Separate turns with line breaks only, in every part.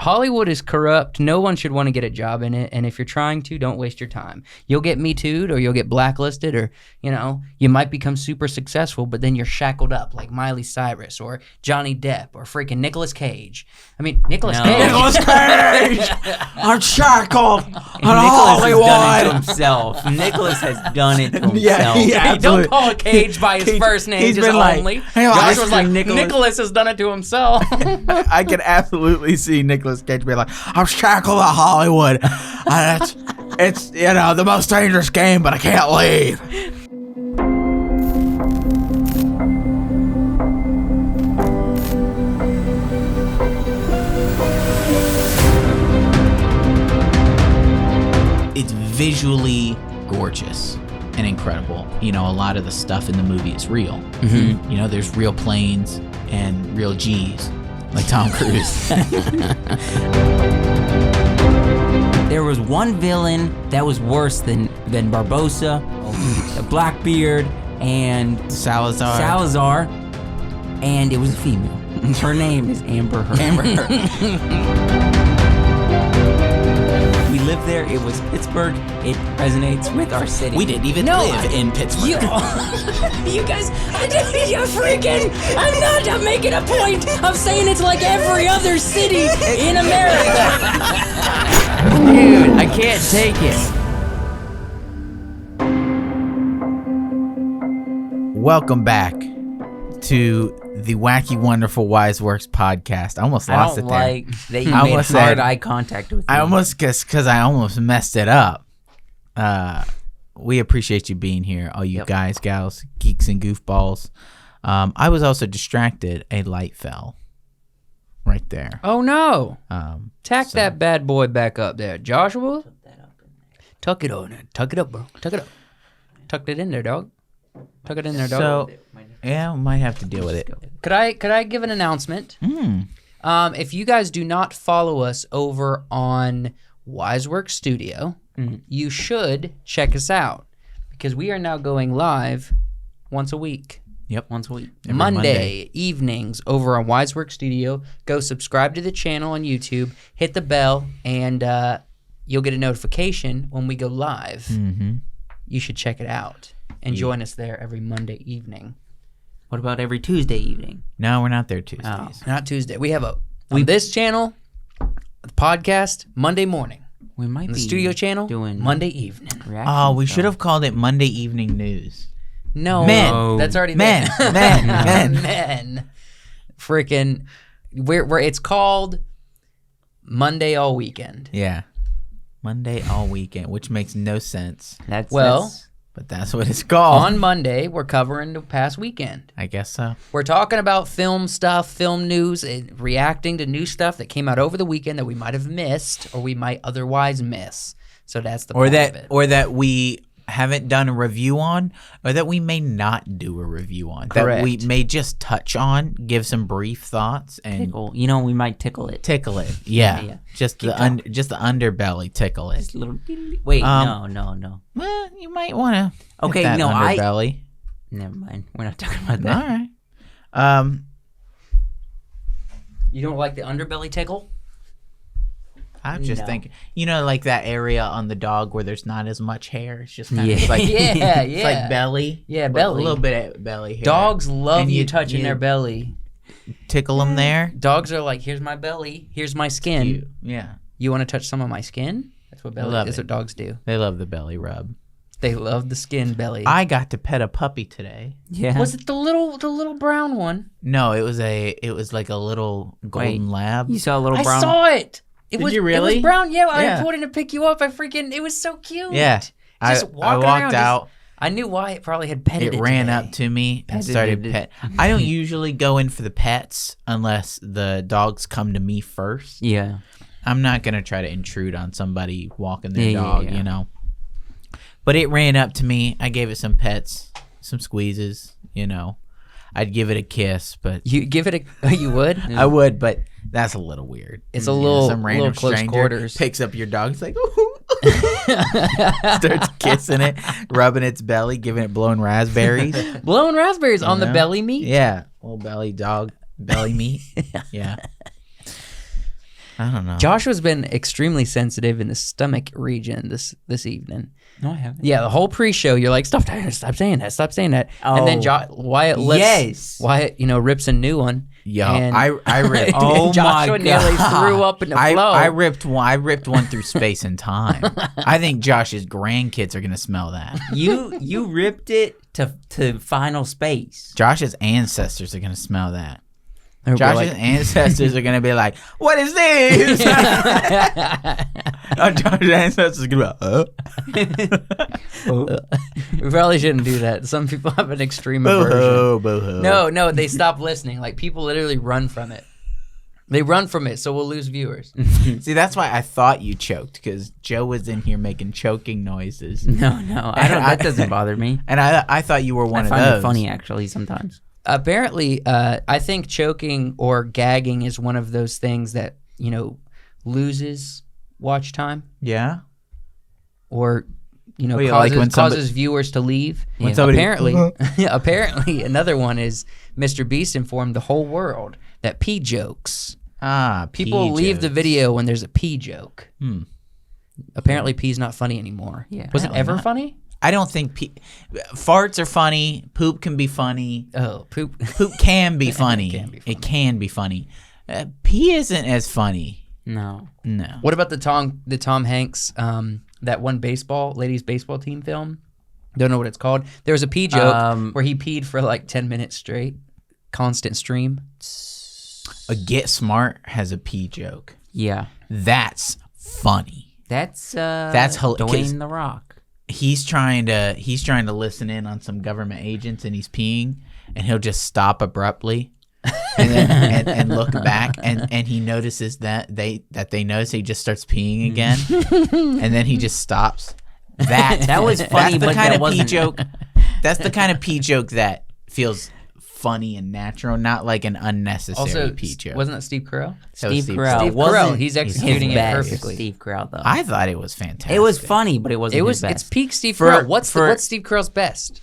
Hollywood is corrupt. No one should want to get a job in it. And if you're trying to, don't waste your time. You'll get Me Too'd or you'll get blacklisted or, you might become super successful, but then you're shackled up like Miley Cyrus or Johnny Depp or freaking Nicolas Cage. Nicolas Cage.
Nicolas Cage! I'm shackled in
Hollywood!
Has done it to himself. Nicolas has done it to himself.
Hey, don't call it Cage by his first name,
he's
just
been like,
only.
hey,
Josh was like, Nicolas has done it to himself.
I can absolutely see Nicolas Cage be like, I'm shackled at Hollywood. It's the most dangerous game, but I can't leave. It's visually gorgeous and incredible. A lot of the stuff in the movie is real. Mm-hmm. There's real planes and real G's, like Tom Cruise.
There was one villain that was worse than Barbossa, Blackbeard, and Salazar, and it was a female. Her name is Amber Heard. We lived there. It was Pittsburgh. It resonates with our city.
We didn't even live in Pittsburgh.
You guys, I'm making a point. I'm saying it's like every other city in America.
Dude, I can't take it.
Welcome back to the Wacky Wonderful Wise Works podcast. I almost lost it there.
I don't like that you made hard eye contact with me.
I almost guess because I almost messed it up. We appreciate you being here, all you guys, gals, geeks, and goofballs. I was also distracted. A light fell right there.
Oh, no. That bad boy back up there. Joshua? Tuck it on. Tuck it up, bro. Tuck it up. Tucked it in there, dog. Tuck it in there, dog.
So, yeah, we might have to deal with it.
Could I give an announcement? If you guys do not follow us over on Wiseworks Studio, you should check us out because we are now going live once a week.
Yep.
Once a week.
Every
Monday evenings over on Wiseworks Studio. Go subscribe to the channel on YouTube, hit the bell, and you'll get a notification when we go live. Mm-hmm. You should check it out and join us there every Monday evening.
What about every Tuesday evening?
No, we're not there Tuesdays.
Oh, not Tuesday. We have this channel, the podcast, Monday morning.
We might
on the
be
studio channel
doing
Monday evening.
Oh, we should have called it Monday Evening News.
No,
Men.
That's already
men.
Men. Freaking, where it's called Monday All Weekend.
Yeah, Monday All Weekend, which makes no sense. But that's what it's called.
On Monday, we're covering the past weekend.
I guess so.
We're talking about film stuff, film news, and reacting to new stuff that came out over the weekend that we might have missed or we might otherwise miss. So that's the point of it.
Or that we haven't done a review on, or that we may not do a review on.
Correct.
That we may just touch on, give some brief thoughts, and
tickle. We might tickle it.
Tickle it. Yeah. Just the underbelly, tickle it.
Just a little. Wait, no.
Well, you might want to.
Okay,
that
no,
underbelly.
Never mind. We're not talking about that.
All right.
You don't like the underbelly tickle?
I'm just thinking, like that area on the dog where there's not as much hair. It's just kind
of
like
it's
like belly.
Yeah, belly.
A little bit of belly hair.
Dogs love you touching their belly.
Tickle them there.
Dogs are like, here's my belly, here's my skin.
Cute. Yeah.
You want to touch some of my skin? That's what that's what dogs do.
They love the belly rub.
They love the skin belly.
I got to pet a puppy today.
Yeah.
Was it the little brown one?
No, it was like a little golden lab.
You saw a little brown?
I saw it.
Did you really?
It was brown. Yeah, I put in to pick you up. It was so cute.
Yeah.
I
walked out.
I knew Wyatt probably had petted it.
It ran up to me and started pet. I don't usually go in for the pets unless the dogs come to me first.
Yeah.
I'm not going to try to intrude on somebody walking their dog, But it ran up to me. I gave it some pets, some squeezes, I'd give it a kiss, but
you give it you would?
I would, but that's a little weird.
It's a little
some random
close
stranger
quarters.
Picks up your dog. It's like, ooh. Starts kissing it, rubbing its belly, giving it blown raspberries.
Blown raspberries on the belly meat?
Yeah, little belly dog belly meat. Yeah. I don't know.
Joshua's been extremely sensitive in the stomach region this evening.
No, I haven't.
Yeah, the whole pre-show, you're like, stop saying that. And then Wyatt Wyatt, rips a new one.
Yo,
and
I ripped.
Oh
Joshua
my
nearly
God.
threw up in the flow.
I ripped one through space and time. I think Josh's grandkids are gonna smell that.
You ripped it to final space.
Josh's ancestors are gonna smell that.
They'll be
Josh's
like-
ancestors are gonna be like, "What is this?" Josh's ancestors are gonna be like,
We probably shouldn't do that. Some people have an extreme aversion.
"Boo-hoo, boo-hoo."
No, they stop listening. Like, people literally run from it. They run from it, so we'll lose viewers.
See, that's why I thought you choked, because Joe was in here making choking noises,
No, I don't. That doesn't bother me.
and I thought you were one
I
of
find
those.
it funny actually sometimes.
Apparently, I think choking or gagging is one of those things that, loses watch time
Yeah.
or,
Oh, yeah, like when
causes viewers to leave.
When somebody-
Apparently, another one is Mr. Beast informed the whole world that pee jokes. People leave the video when there's a pee joke. Apparently, pee's not funny anymore.
Yeah.
Was it
Apparently
ever
not.
funny?
I don't think farts are funny. Poop can be funny.
Oh, poop.
Poop can be funny.
It can be funny.
Pee isn't as funny.
No.
No.
What about the Tom Hanks that one ladies baseball team film? Don't know what it's called. There was a pee joke where he peed for like 10 minutes straight, constant stream.
A Get Smart has a pee joke.
Yeah.
That's funny.
That's
Dwayne
The Rock.
He's trying to listen in on some government agents, and he's peeing, and he'll just stop abruptly and then and look back, and he notices that they notice, he just starts peeing again, and then he just stops. That
was funny,
that's the
but
kind
that
of pee
wasn't.
joke. That's the kind of pee joke that feels funny and natural, not like an unnecessary
Also,
pee joke.
wasn't that Steve Carell?
That was
Steve Carell.
Steve
wasn't
Carell, he's executing
his
it
best.
perfectly.
Steve Carell, though.
I thought it was fantastic.
It was funny, but it wasn't his best.
It's peak Steve
For-
Carell. What's
for-
Steve Carell's best?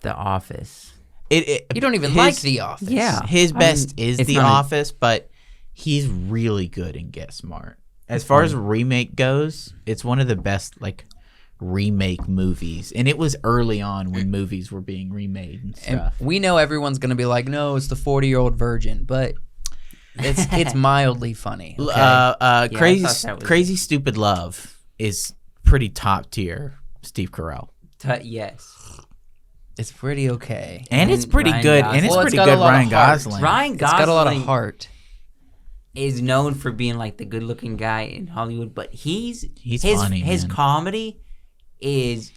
The Office.
You don't even like The Office.
Yeah.
His
I
best
mean,
is
it's
The
not a-
Office, but he's really good in Get Smart. As far as remake goes, it's one of the best remake movies, and it was early on when movies were being remade and
And
stuff.
we know everyone's gonna be like, no, it's the 40-year-old virgin, but it's mildly funny. Okay?
I
Crazy
thought that was-
Crazy Stupid Love is pretty top tier Steve Carell,
Yes.
It's pretty okay.
and it's pretty
Ryan
good,
Gosling.
and it's
Well, it's
pretty
got a
good.
lot of
Ryan
heart.
Gosling.
Ryan
It's
Gosling
got a lot of heart.
is known for being like the good-looking guy in Hollywood, but he's
funny,
his
man.
comedy is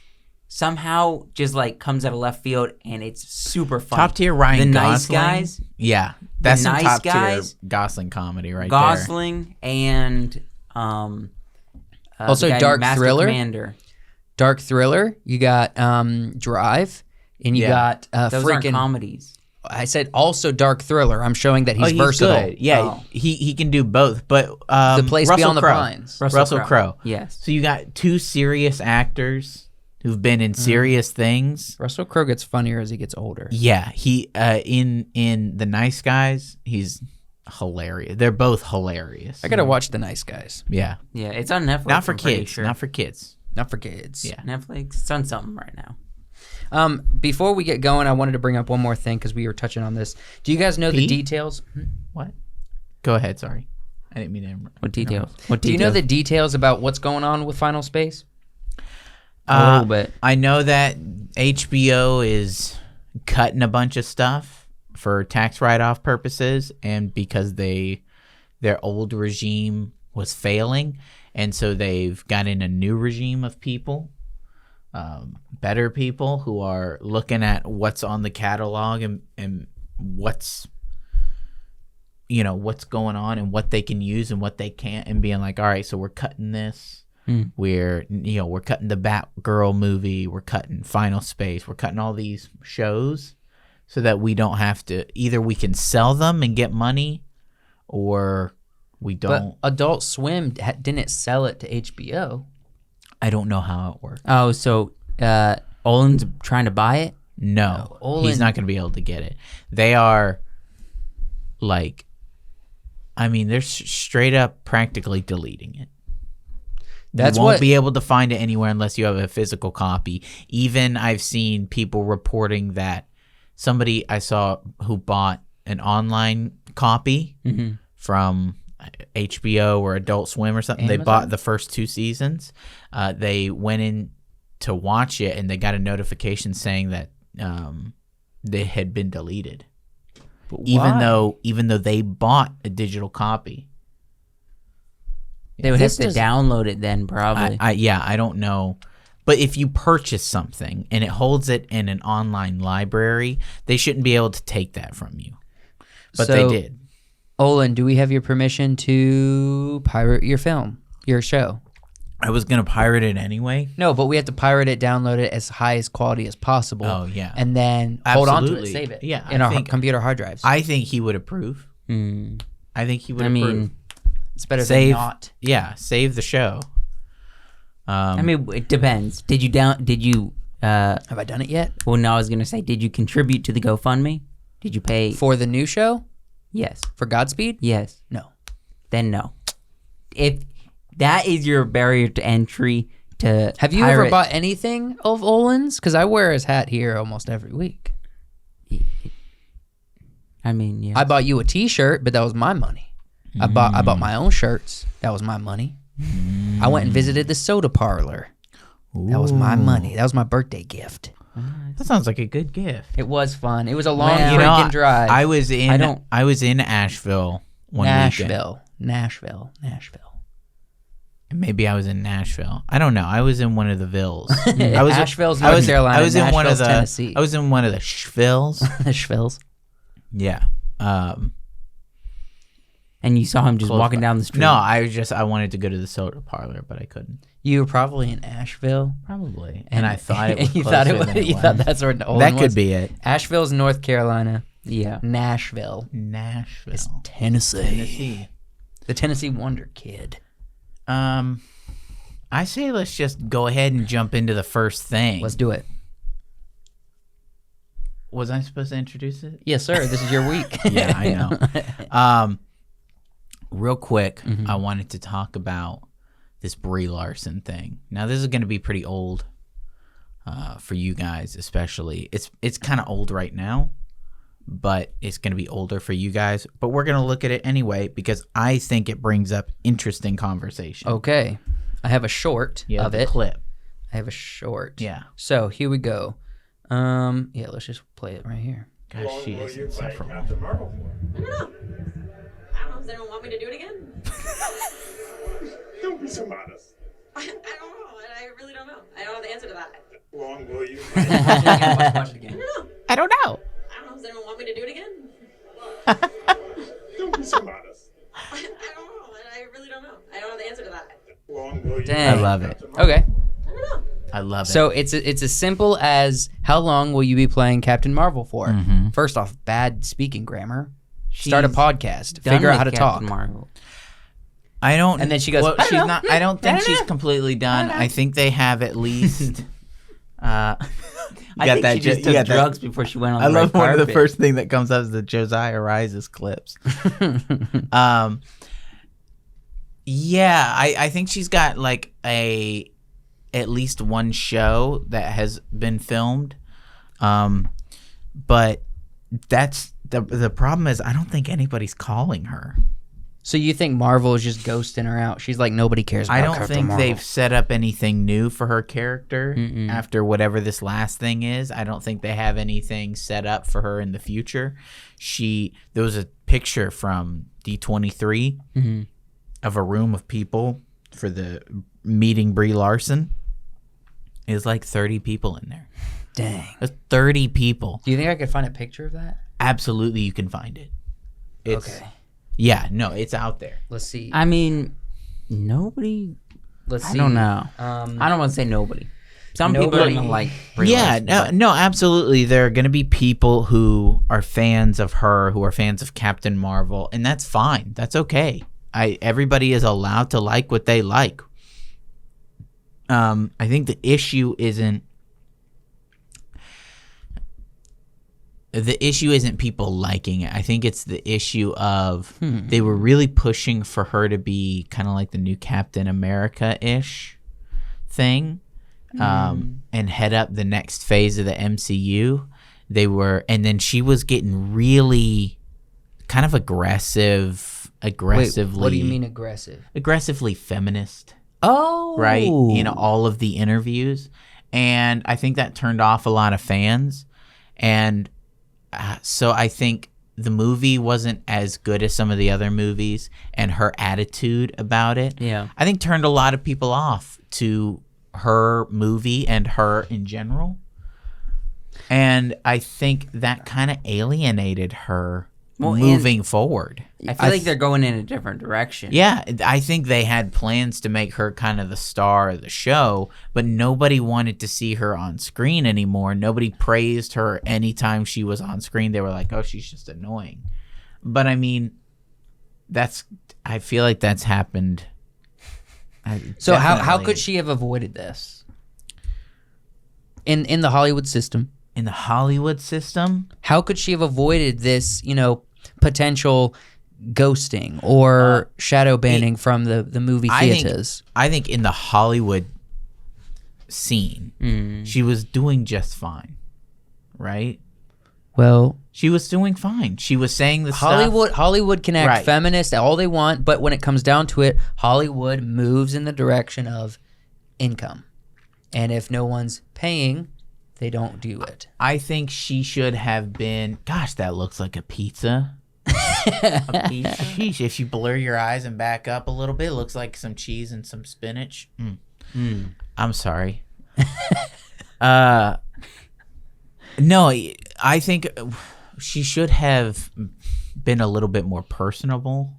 somehow just like comes out of left field, and it's super funny.
Top tier Ryan
The
Gosling.
Nice Guys,
Yeah, that's some
Nice
top
Guys,
tier Gosling comedy right
Gosling, and
Also
the guy in
Dark
Master
Thriller.
Commander.
Dark Thriller. You got Drive, and you
Yeah.
got
Those aren't
freaking.
comedies.
I said also Dark Thriller. I'm showing that he's
He's
versatile.
good. Yeah,
Oh.
he can do both. But
The Place
Russell
Beyond the
Crowe.
Pines.
Russell Crowe.
Yes.
So you got two serious actors who've been in serious things.
Russell Crowe gets funnier as he gets older.
Yeah, he in The Nice Guys, he's hilarious. They're both hilarious.
I gotta watch The Nice Guys.
Yeah,
Yeah, it's on Netflix.
not for
I'm pretty
kids.
sure.
Not for kids.
Not for kids.
Yeah.
Netflix. It's on something right now.
Before we get going, I wanted to bring up one more thing because we were touching on this. Do you guys know the
Pete?
details?
What? Go ahead. Sorry, I didn't mean to interrupt.
What details? What
Do you know
details?
the details about what's going on with Final Space?
A little bit.
I know that HBO is cutting a bunch of stuff for tax write-off purposes, and because their old regime was failing, and so they've got in a new regime of people, better people who are looking at what's on the catalog and what's going on and what they can use and what they can't, and being like, all right, so we're cutting this. We're cutting the Batgirl movie, we're cutting Final Space, we're cutting all these shows so that we don't have to, either we can sell them and get money, or we don't.
But Adult Swim didn't sell it to HBO.
I don't know how it works.
Oh, so Olin's trying to buy it?
No,
Olin-
he's not going to be able to get it. They are like I mean, they're straight up practically deleting it.
That's
you won't
what
be able to find it anywhere unless you have a physical copy. Even I've seen people reporting that somebody I saw who bought an online copy from HBO or Adult Swim or something.
Amazon?
They bought the first 2 seasons. They went in to watch it, and they got a notification saying that they had been deleted.
But
Even
why?
though they bought a digital copy.
They would have
This
to
does-
download it then, probably.
I don't know. But if you purchase something and it holds it in an online library, they shouldn't be able to take that from you. But
So-
they did.
Olin, do we have your permission to pirate your film, your show?
I was going to pirate it anyway.
No, but we have to pirate it, download it as high as quality as possible.
Oh, yeah.
And then hold on to it,
Absolutely.
save it.
Yeah,
in
I
our
think-
computer hard drives.
I think he would approve.
Hmm.
I think he would
I
approve.
mean,
it's better
save-
than not.
Yeah, save the show.
I mean, it depends. Did you?
Have I done it yet?
Well, no, I was gonna say, did you contribute to the GoFundMe? Did you pay?
For the new show?
Yes.
For Godspeed?
Yes.
No.
Then no. If that is your barrier to entry to
Have you ever
pirate-
bought anything of Olin's? Because I wear his hat here almost every week.
I mean, yeah.
I bought you a T-shirt, but that was my money. I bought my own shirts. That was my money. I went and visited the soda parlor. That was my money. That was my birthday gift.
That sounds like a good gift.
It was fun. It was a long
Well,
You know,
freaking drive.
I was in
I don't-
Asheville one weekend.
Nashville.
Maybe I was in Nashville. I don't know. I was in one of the villes. I was
Asheville's
I was-
North Carolina.
I was in one of
Nashville's
the
Tennessee.
I was in one of the Schvilles.
Nashville's.
Yeah.
and you saw him just
Close
walking
by.
down the street.
No, I wanted to go to the soda parlor, but I couldn't.
You were probably in Asheville.
Probably. And I thought it was
you thought
closer than
you
was.
thought that's where Olin
That
was?
could be it.
Asheville's North Carolina.
Yeah.
Nashville
Nashville.
is Tennessee.
Tennessee.
The Tennessee Wonder Kid.
I say let's just go ahead and jump into the first thing.
Let's do it.
Was I supposed to introduce it?
Yes, sir. This is your week.
Yeah, I know. Real quick,
Mm-hmm.
I wanted to talk about this Brie Larson thing. Now, this is going to be pretty old for you guys, especially. It's kind of old right now, but it's going to be older for you guys. But we're going to look at it anyway because I think it brings up interesting conversation.
Okay. I have a short
You have
of
the
it.
clip.
I have a short.
Yeah.
So here we go. Yeah, let's just play it right here.
Gosh, she is insufferable.
Captain Marvel for?
I don't know. I don't know. Does anyone want me to do it again?
Don't be so modest.
I don't know. I really don't know. I don't have the answer to that.
Long will you?
Watch it again.
I don't know.
I don't know.
I don't know. Does anyone want me to do it again?
Don't be so modest.
I don't know. I really don't know. I don't have the answer to that.
Long will you?
Dang.
I love it.
Captain Marvel?
Okay.
I don't know.
I love it.
So it's as simple as how long will you be playing Captain Marvel for?
Mm-hmm.
First off, bad speaking grammar. Start a
She's
podcast.
done
Figure out
with
how to talk.
Captain Marvel.
I don't.
And then she goes,
Well,
"I don't
she's
know.
not. I don't think
I don't
she's
know.
completely done. I think they have at least.
I think she just took drugs before she went on the
I love
red
one of the
carpet.
first thing that comes up is the Josiah Rises clips. Yeah, I think she's got like at least one show that has been filmed, but that's the problem is I don't think anybody's calling her.
So you think Marvel is just ghosting her out? She's like, nobody cares about
I don't
Captain
think
Marvel.
they've set up anything new for her character after whatever this last thing is. I don't think they have anything set up for her in the future. There was a picture from D23 of a room of people for the meeting Brie Larson. It was like 30 people in there.
Dang.
There's 30 people.
Do you think I could find a picture of that?
Absolutely, you can find it.
Okay.
Yeah, no, it's out there.
Let's see.
I mean, nobody.
Let's
I
see.
don't know.
Um,
I don't want to say nobody. Some people are
Nobody.
gonna like. Brie
Yeah,
Larson, but
no, absolutely. There are going to be people who are fans of her, who are fans of Captain Marvel, and that's fine. That's okay. Everybody is allowed to like what they like. I think the issue isn't. the issue isn't people liking it. I think it's the issue of they were really pushing for her to be kind of like the new Captain America-ish thing, and head up the next phase of the MCU. And then she was getting really kind of aggressively.
Wait, what do you mean aggressive?
Aggressively feminist.
Oh,
Right? In all of the interviews. And I think that turned off a lot of fans. And so I think the movie wasn't as good as some of the other movies, and her attitude about it, I think turned a lot of people off to her movie and her in general. And I think that kind of alienated her moving forward.
I feel like they're going in a different direction.
Yeah, I think they had plans to make her kind of the star of the show, but nobody wanted to see her on screen anymore. Nobody praised her anytime she was on screen. They were like, oh, she's just annoying. But I mean, I feel like that's happened.
So how could she have avoided this? In the Hollywood system.
In the Hollywood system?
How could she have avoided this, potential ghosting or shadow banning from the movie theaters?
I think in the Hollywood scene, she was doing just fine, right?
Well,
she was doing fine. She was saying the stuff.
Hollywood can act feminist all they want, but when it comes down to it, Hollywood moves in the direction of income. And if no one's paying, they don't do it.
I think she should have been. Gosh, that looks like a pizza. A pizza. Sheesh, if you blur your eyes and back up a little bit, it looks like some cheese and some spinach. I'm sorry. No, I think she should have been a little bit more personable.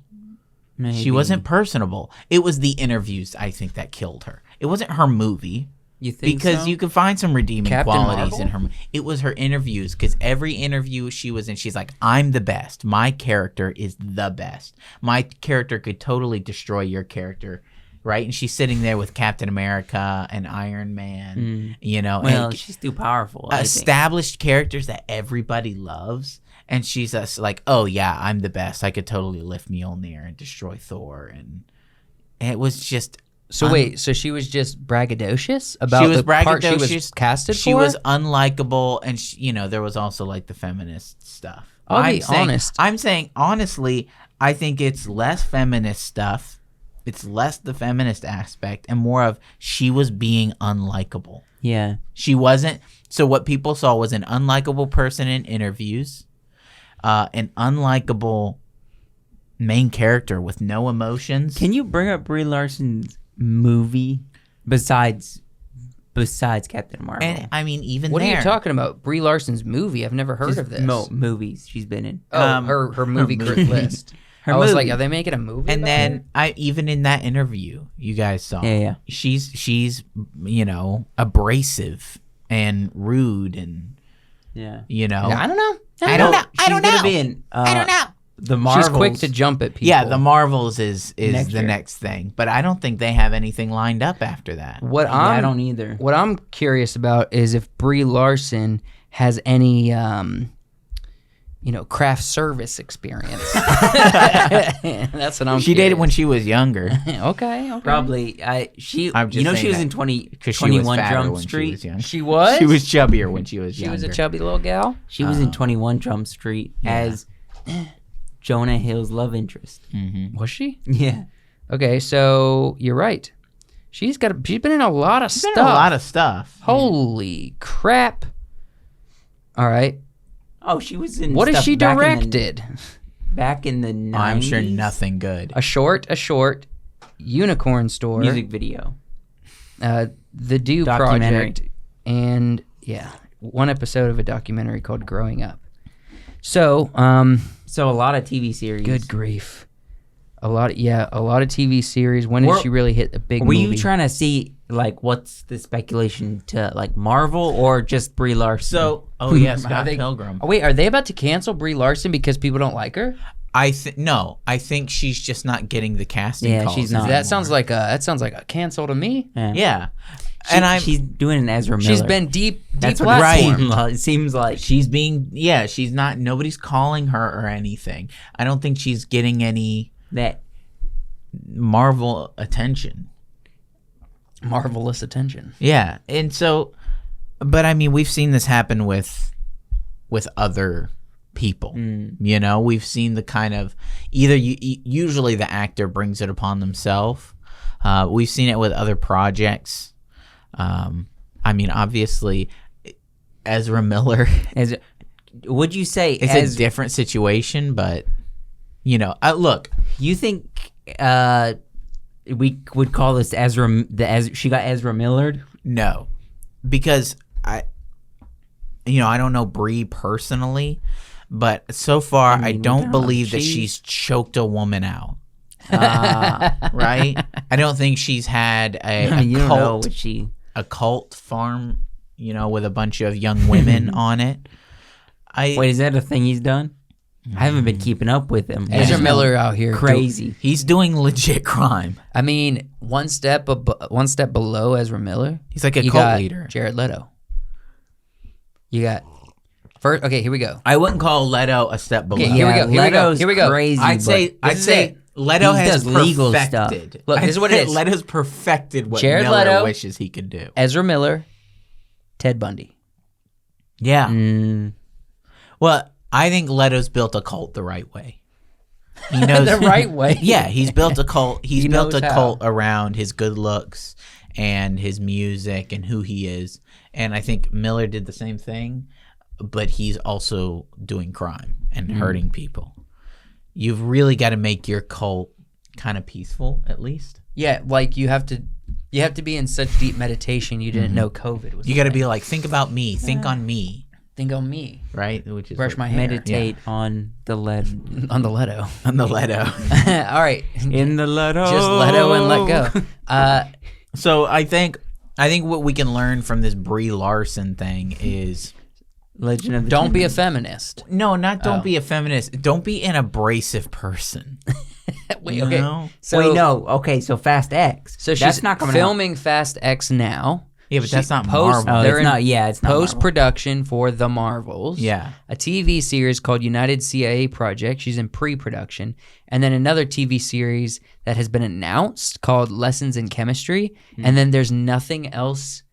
Maybe.
She wasn't personable. It was the interviews, I think, that killed her. It wasn't her movie.
You think
because
so?
you could find some redeeming
Captain
qualities
Marvel?
in her. It was her interviews, because every interview she was in, she's like, I'm the best. My character is the best. My character could totally destroy your character, right? And she's sitting there with Captain America and Iron Man,
Well,
and
she's too powerful. I think.
established characters that everybody loves. And she's just like, oh, yeah, I'm the best. I could totally lift Mjolnir and destroy Thor. And it was just...
So wait, so she was just braggadocious about the part she was casted for?
She was unlikable, and there was also like the feminist stuff.
I'll be honest.
I'm saying honestly, I think it's less feminist stuff. It's less the feminist aspect and more of she was being unlikable.
Yeah.
She wasn't. So what people saw was an unlikable person in interviews, an unlikable main character with no emotions.
Can you bring up Brie Larson's movie besides Captain Marvel?
And I mean, even
What
there,
are you talking about? Brie Larson's movie? I've never heard of this.
Movies she's been in.
Oh, her movie list.
Her
I was
movie.
like, are they making a movie?
And
about
then
her?
I even in that interview you guys saw,
Yeah.
she's abrasive and rude and
Yeah.
I don't know.
I don't know.
She's gonna be in,
I don't know.
The Marvels.
She's quick to jump at people.
Yeah, the Marvels is
Next
the
year.
next thing, but I don't think they have anything lined up after that.
I don't either.
What I'm curious about is if Brie Larson has any, craft service experience. That's what I'm.
She did it when she was younger.
Okay.
Probably.
I'm just
she
saying
was
that
in
'cause she was
21
fatter
Drum
when
Street.
She was young.
She was.
She was chubbier when she was
She
younger.
was a chubby little gal.
She was in 21 Drum Street as Jonah Hill's love interest.
Was she?
Yeah.
Okay, so you're right. She's been in a lot of stuff.
Been in a lot of stuff.
Holy crap! All right.
Oh, she was in.
What has
stuff
she
back
directed?
Back in the 90s.
I'm sure nothing good.
A short, Unicorn Store,
Music video.
The Do
Documentary.
Project, and one episode of a documentary called Growing Up. So,
So a lot of TV series.
good grief. A lot of TV series. When did she really hit a big
Were
movie?
you trying to see what's the speculation to Marvel or just Brie Larson?
So, Scott Pilgrim.
Oh, wait, are they about to cancel Brie Larson because people don't like her?
I think she's just not getting the casting calls.
she's not.
That sounds like a cancel to me.
Yeah.
she's doing an Ezra Miller.
She's been deep
That's what
platformed.
it seems like.
she's not, nobody's calling her or anything. I don't think she's getting any
That
Marvel attention.
Marvelous attention.
Yeah. And so, but I mean, we've seen this happen with other people. You know, we've seen the kind of usually the actor brings it upon themselves. We've seen it with other projects. I mean, obviously, Ezra Miller.
Would you say
It's a different situation, but you know, look.
You think we would call this she got Ezra Millard?
No, because I don't know Brie personally, but so far I don't believe that she's choked a woman out. Right? I don't think she's had a cult farm, you know, with a bunch of young women on it.
Wait, is that a thing he's done? I haven't been keeping up with him.
Ezra Miller out here.
Crazy.
He's doing legit crime.
I mean, one step below Ezra Miller.
He's like a
you
cult
got
leader.
Jared Leto. You got first. Okay, here we go.
I wouldn't call Leto a step below.
Okay, here we go.
Leto's
Here we go.
crazy.
I'd say Leto
He
has
does legal
perfected.
stuff.
Look, this is what it is.
Leto's perfected what
Jared
Miller
Leto,
wishes he could do.
Ezra Miller, Ted Bundy.
Yeah. Well, I think Leto's built a cult the right way. He knows
The right way.
Yeah, he's built a cult. He's
He
built a
knows how.
cult around his good looks and his music and who he is. And I think Miller did the same thing, but he's also doing crime and hurting people. You've really got to make your cult kind of peaceful, at least.
Yeah, like you have to be in such deep meditation you didn't know COVID was.
You got to be like, think about me, think on me,
think on me.
right? Which is
Brush
what-
my hair.
Meditate on the lead.
On the Leto.
on the Leto.
All right.
In the Leto.
Just Leto and let go.
So I think what we can learn from this Brie Larson thing is
Legend of the
Don't be a
Ten
feminist.
don't be a feminist. Don't be an abrasive person.
Wait,
You
okay.
know?
So
Wait, no. Okay, so Fast X.
So she's
that's not coming
filming Fast X now.
Yeah, but that's not
post-
Marvel.
out. Oh,
they're
it's
in
not. Yeah, it's not. Marvel.
Post-production for The Marvels.
Yeah.
A TV series called United CIA Project. She's in pre-production. And then another TV series that has been announced called Lessons in Chemistry. And then there's nothing else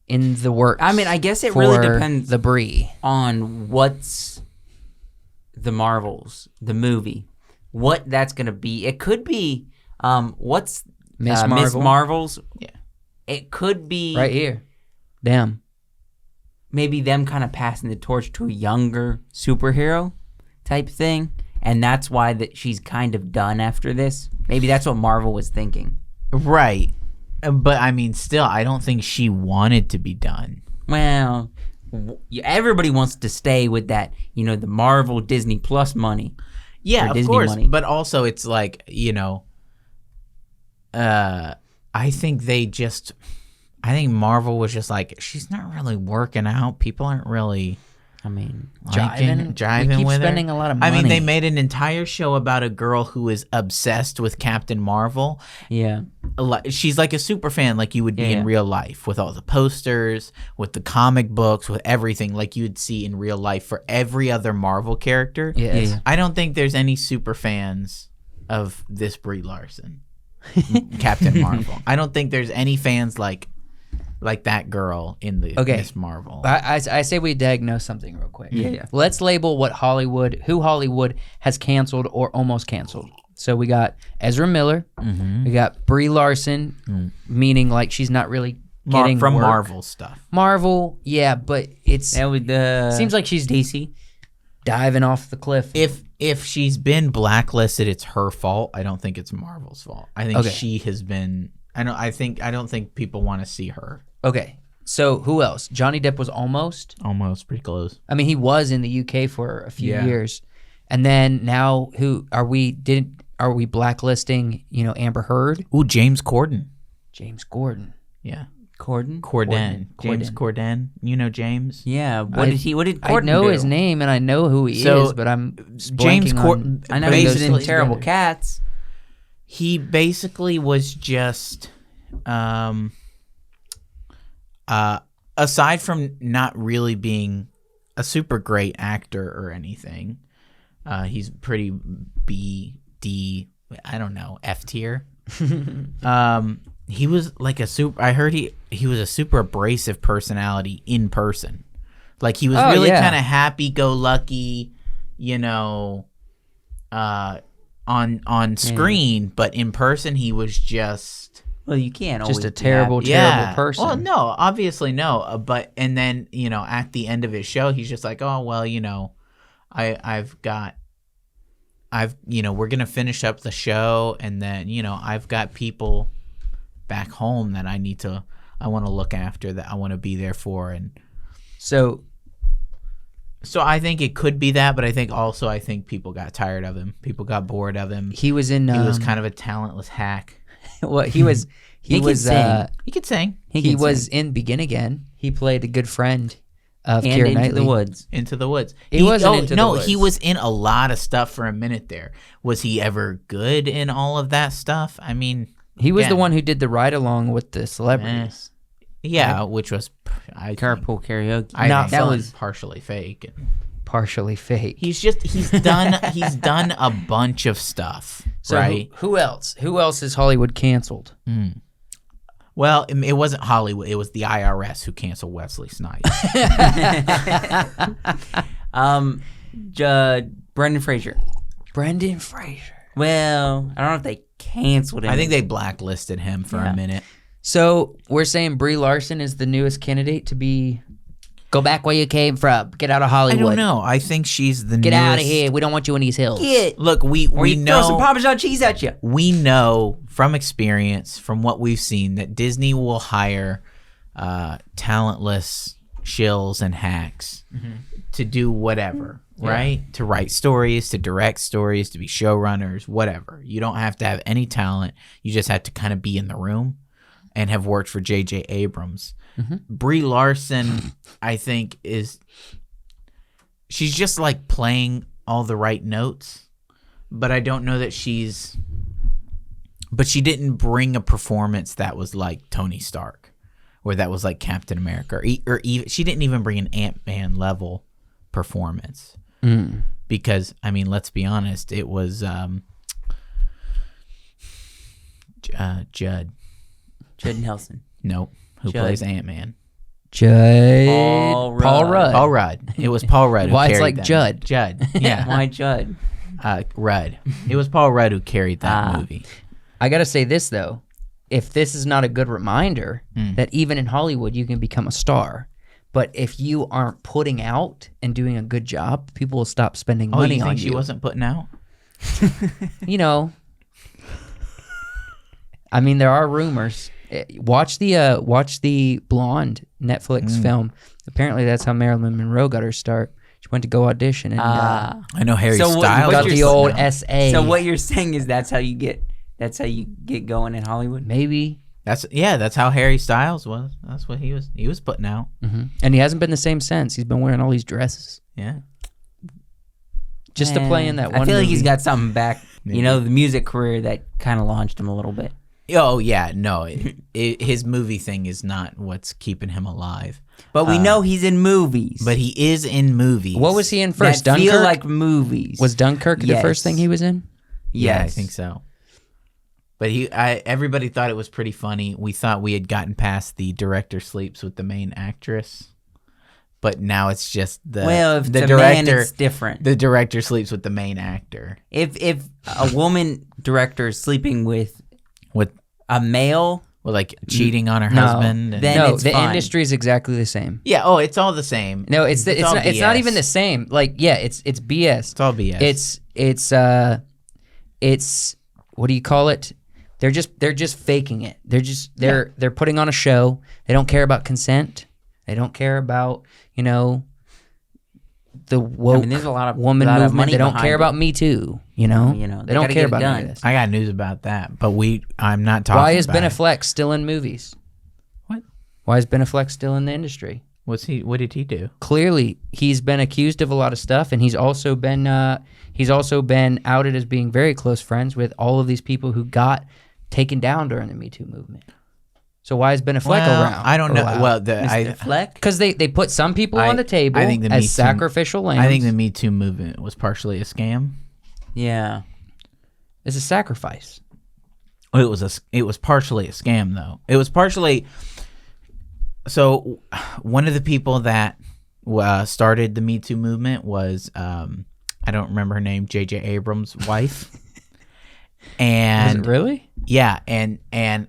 in the works.
I mean, I guess it really
for
depends
the Brie.
on what's the Marvels, the movie, what that's gonna be. It could be what's
Miss
Miss
Marvel.
Marvels.
Yeah.
It could be
Right here. Damn.
maybe them kind of passing the torch to a younger superhero type thing, and that's why that she's kind of done after this. Maybe that's what Marvel was thinking.
Right. But I mean, still, I don't think she wanted to be done.
Well, everybody wants to stay with that, the Marvel Disney Plus money.
Yeah,
Or
of
Disney
course.
money.
But also, it's like, I think Marvel was just like, she's not really working out. People aren't really
I mean,
jiving
We keep
with
spending
her.
a lot of
I mean,
money.
they made an entire show about a girl who is obsessed with Captain Marvel.
yeah.
She's like a super fan, like you would be
Yeah.
in real life, with all the posters, with the comic books, with everything, like you'd see in real life for every other Marvel character.
Yes.
Yeah.
I don't think there's any super fans of this Brie Larson, Captain Marvel. I don't think there's any fans like that girl in the
Okay.
Miss Marvel.
I say we diagnose something real quick.
Yeah.
Let's label who Hollywood has canceled or almost canceled. So we got Ezra Miller.
Mm-hmm.
We got Brie Larson, meaning like she's not really getting
from
work.
Marvel stuff.
Marvel, yeah, but it's
That would
seems like she's
DC.
diving off the cliff.
If she's been blacklisted, it's her fault. I don't think it's Marvel's fault. I think
Okay.
she has been. I don't think people want to see her.
Okay, so who else? Johnny Depp was almost.
Almost pretty close.
I mean, he was in the UK for a few
Yeah.
years, and then now who are we? Are we blacklisting? Amber Heard,
Ooh, James Corden.
James Gordon.
Yeah,
Corden.
Corden. James Corden. You know James.
Yeah. What did
I
Corden
know
do?
his name and I know who he
So,
is, but I'm
James
blanking
Corden.
I know he was in
basically-
Terrible Cats.
He basically was just aside from not really being a super great actor or anything, he's pretty B, D, I don't know, F tier. He was like I heard he was a super abrasive personality in person. Like he was really kind of happy-go-lucky, you know, on screen, but in person he was just...
Well, you can't
just
always
a terrible person.
Well, no, obviously no. But and then at the end of his show, he's just like, oh well, we're gonna finish up the show, and then I've got people back home that I want to look after, that I want to be there for, and
so
I think it could be that, but I think people got tired of him. People got bored of him.
he was in.
He was kind of a talentless hack.
Well, he was. He was.
He could sing.
He was in Begin Again. He played a good friend of
and
Keira
Into
Knightley.
the Woods.
Into the Woods.
He wasn't Into the Woods.
He was in a lot of stuff for a minute there. Was he ever good in all of that stuff? I mean,
He was the one who did the ride along with the celebrities.
Yeah, which was
Carpool Karaoke.
That was partially fake.
Partially fake.
He's done a bunch of stuff,
So
right?
Who else? Who else is Hollywood canceled?
Well, it wasn't Hollywood. It was the IRS who canceled Wesley Snipes.
Brendan Fraser.
Brendan Fraser.
Well, I don't know if they canceled him.
I think they blacklisted him for a minute.
So we're saying Brie Larson is the newest candidate to be. Go back where you came from. Get out of Hollywood.
I don't know. I think she's the
Get
newest.
out of here. We don't want you in these hills.
Look, we
throw some
know
Parmesan cheese at you.
we know from experience, from what we've seen, that Disney will hire talentless shills and hacks to do whatever, right? To write stories, to direct stories, to be showrunners, whatever. You don't have to have any talent. You just have to kind of be in the room and have worked for J.J. Abrams. Brie Larson, I think, she's just like playing all the right notes, but I don't know that but she didn't bring a performance that was like Tony Stark, or that was like Captain America, or even she didn't even bring an Ant-Man level performance. Because I mean, let's be honest, it was Judd
Nelson.
Nope. Who
Judd.
plays Ant-Man?
Judd.
Paul Rudd.
Paul Rudd. It was Paul Rudd who
Why it's
carried
like
that.
Judd?
Judd. Yeah.
Why Judd?
Rudd. It was Paul Rudd who carried that movie.
I got to say this, though. If this is not a good reminder that even in Hollywood you can become a star, but if you aren't putting out and doing a good job, people will stop spending money
you
on
think
you.
she wasn't putting out?
I mean, there are rumors. Watch the Blonde Netflix film. Apparently, that's how Marilyn Monroe got her start. She went to go audition and
I know Harry
So what-
Styles
got
you're
the
was
old
putting out.
SA.
So what you're saying is that's how you get going in Hollywood?
Maybe.
That's how Harry Styles was. That's what he was putting out.
And he hasn't been the same since. He's been wearing all these dresses
Yeah.
just to play in that one
I feel like he's
movie.
got something back.
Maybe.
The music career that kind of launched him a little bit.
Oh yeah, no. His movie thing is not what's keeping him alive.
But we know he's in movies.
But he is in movies.
What was he in first?
that
Dunkirk?
feel like movies.
Was Dunkirk the
Yes.
first thing he was in?
Yeah, I
Yes.
think so. But everybody thought it was pretty funny. We thought we had gotten past the director sleeps with the main actress, but now it's just the
Well, if
the
it's a man,
director.
it's different.
The director sleeps with the main actor.
If a woman director is sleeping with
With
a male,
like cheating on her
No.
husband. And,
Then
No,
it's
the
fine.
industry is exactly the same.
yeah. Oh, it's all the same.
No, it's
all
not
BS.
even the same. Like, yeah, it's BS.
It's all BS.
It's what do you call it? They're just faking it. They're putting on a show. They don't care about consent. They don't care about the woke
there's a lot of
woman
lot of
movement.
money
They don't
behind
care
it.
about Me Too.
they
they don't
gotta
care
get
about
it
any of
done.
this.
I got news about that, but I'm not talking.
Why is
about
Ben
it.
Affleck still in movies?
What?
Why is Ben Affleck still in the industry?
What did he do?
Clearly, he's been accused of a lot of stuff, and he's also been outed as being very close friends with all of these people who got taken down during the Me Too movement. So why is Ben Affleck
Well,
around?
I don't know. Well,
Mr. Fleck?
because they put some people
I-
on the table
I think the Me
as
Too-
sacrificial lambs.
I think the Me Too movement was partially a scam.
Yeah.
it's a sacrifice.
It was partially a scam though. It was partially. So, one of the people that started the Me Too movement was I don't remember her name, J.J. Abrams' wife. And
Was it really?
yeah, and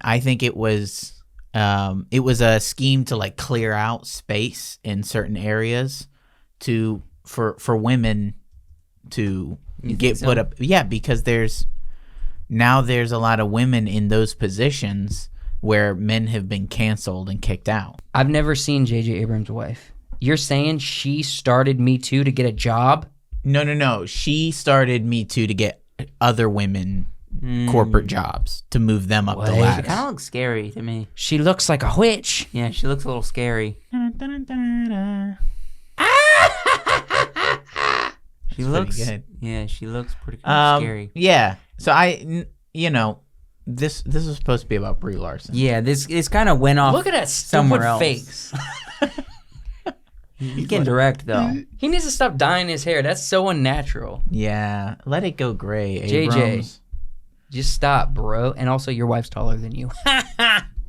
I think it was a scheme to like clear out space in certain areas for women to get put up. Yeah, because there's a lot of women in those positions where men have been canceled and kicked out.
I've never seen J.J. Abrams' wife. You're saying she started Me Too to get a job?
No. She started Me Too to get other women corporate jobs to move them up the
What?
She
ladder.
kind of looks scary to me.
She looks like a witch.
Yeah, she looks a little scary. She looks
good.
Yeah, she looks pretty scary.
Yeah. So this was supposed to be about Brie Larson.
Yeah, this kind of went off.
Look at that
somewhere
stupid
else.
face.
He can direct though.
He needs to stop dyeing his hair. That's so unnatural.
Yeah. Let it go gray,
JJ.
Abrams.
Just stop, bro. And also, your wife's taller than you.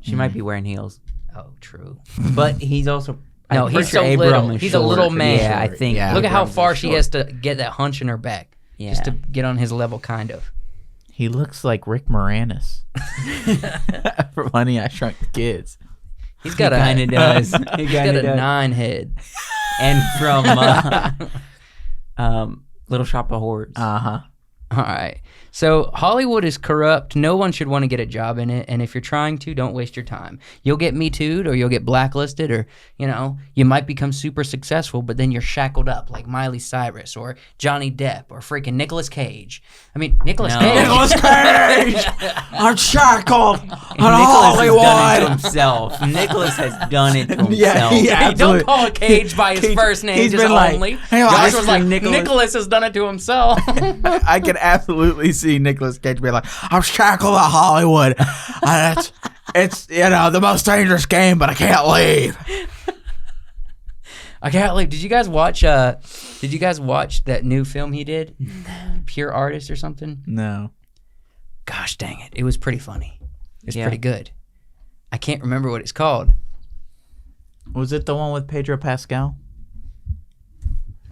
She might be wearing heels,
Oh, true.
but he's also.
No,
I'm
he's
pretty sure
so
Abram
little.
is
He's a
short.
little man.
Yeah, I think.
Yeah.
Look at how
Abrams is
far she
short.
has to get that hunch in her back.
Yeah.
Just to get on his level, kind of.
He looks like Rick Moranis from Honey, I Shrunk the Kids.
He's got
He kind of does.
He's got a 9 head.
And from Little Shop of Horrors.
Uh-huh.
All right. So Hollywood is corrupt. No one should want to get a job in it. And if you're trying to, don't waste your time. You'll get Me Too'd or you'll get blacklisted or, you might become super successful, but then you're shackled up like Miley Cyrus or Johnny Depp or freaking Nicolas Cage. I mean, Nicolas Cage.
Nicolas Cage! I'm shackled on
Nicholas has done it to
Hollywood!
himself. Nicholas has done it to himself.
Yeah,
Hey, don't
absolutely.
call Cage by his first name,
he's
just
been like,
only.
hey,
Josh was
Mr.
like,
Nicholas.
Nicholas has done it to himself.
I can absolutely see Nicolas Cage be like, I'm shackled at Hollywood. And it's the most dangerous game, but I can't leave.
I can't believe. Did you guys watch that new film he did? Pure Artist or something?
No.
Gosh dang it. It was pretty funny. It was
Yeah.
pretty good. I can't remember what it's called.
Was it the one with Pedro Pascal?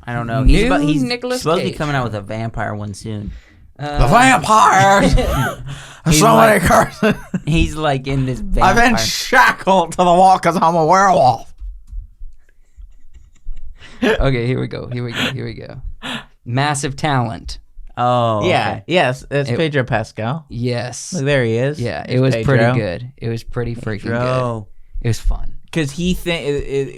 I don't know.
New
He's
Nicolas
supposed to be
Cage.
coming out with a vampire one soon.
The vampires!
He's
So many
like-
curses.
He's like in this
I've
vampire.
been shackled to the wall because I'm a werewolf.
Okay, here we go. Massive talent.
Oh,
Yeah,
okay.
yes, it's
It-
Pedro Pascal.
Yes.
Look, there he is.
Yeah, it
There's
was
Pedro.
pretty good. It was pretty freaking good.
Pedro.
It was fun.
Because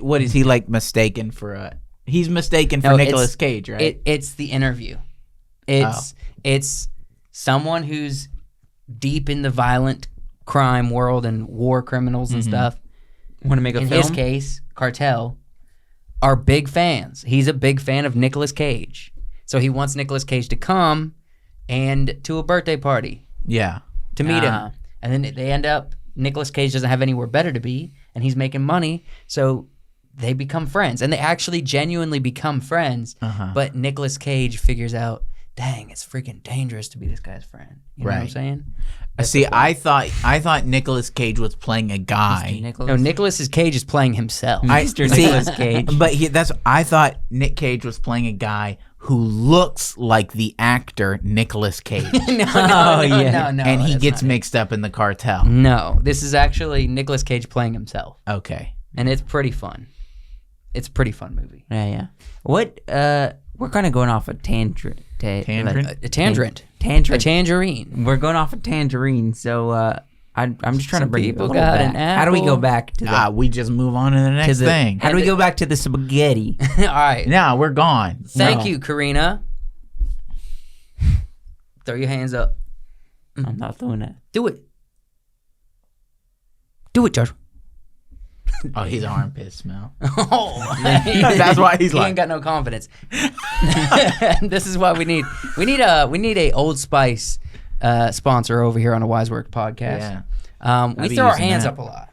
what is he like mistaken for he's mistaken for
No,
Nicolas Cage, right?
It's the interview. It's someone who's deep in the violent crime world and war criminals and stuff.
Want to make a
In
film?
his case, Cartel are big fans. He's a big fan of Nicolas Cage. So he wants Nicolas Cage to come and to a birthday party
yeah.
to meet
Ah.
him. And then they end up, Nicolas Cage doesn't have anywhere better to be, and he's making money, so they become friends. And they actually genuinely become friends, but Nicolas Cage figures out, dang, it's freaking dangerous to be this guy's friend. You know what I'm
Right.
saying?
See, I thought Nicolas Cage was playing a guy.
Nicholas?
No, Nicolas Cage is playing himself.
Mr.
See,
Nicolas Cage.
But I thought Nick Cage was playing a guy who looks like the actor Nicolas Cage.
no,
yeah.
no,
and he
that's
gets
not it.
mixed up in the cartel.
No, this is actually Nicolas Cage playing himself,
Okay.
and it's pretty fun. It's a pretty fun movie.
Yeah. What? We're kind of going off a tangent.
Tangent?
A tangent.
Tangerine.
A tangerine.
We're going off a tangerine, so I'm just trying to
Some
bring it a
people
little
got
back.
an
How do we go
apple.
back to the,
We just move on to the next
the
thing.
How do we go back to the spaghetti?
All right.
No, we're gone.
Thank
No.
you, Karina. Throw your hands up.
I'm not doing that.
Do it. Do it, Josh.
Oh, his armpit smell.
Oh,
That's why he's
he
like-
ain't got no confidence. This is why we need a Old Spice sponsor over here on the Wise Work podcast.
Yeah. I'd
We
be
throw our
using
hands
that.
up a lot.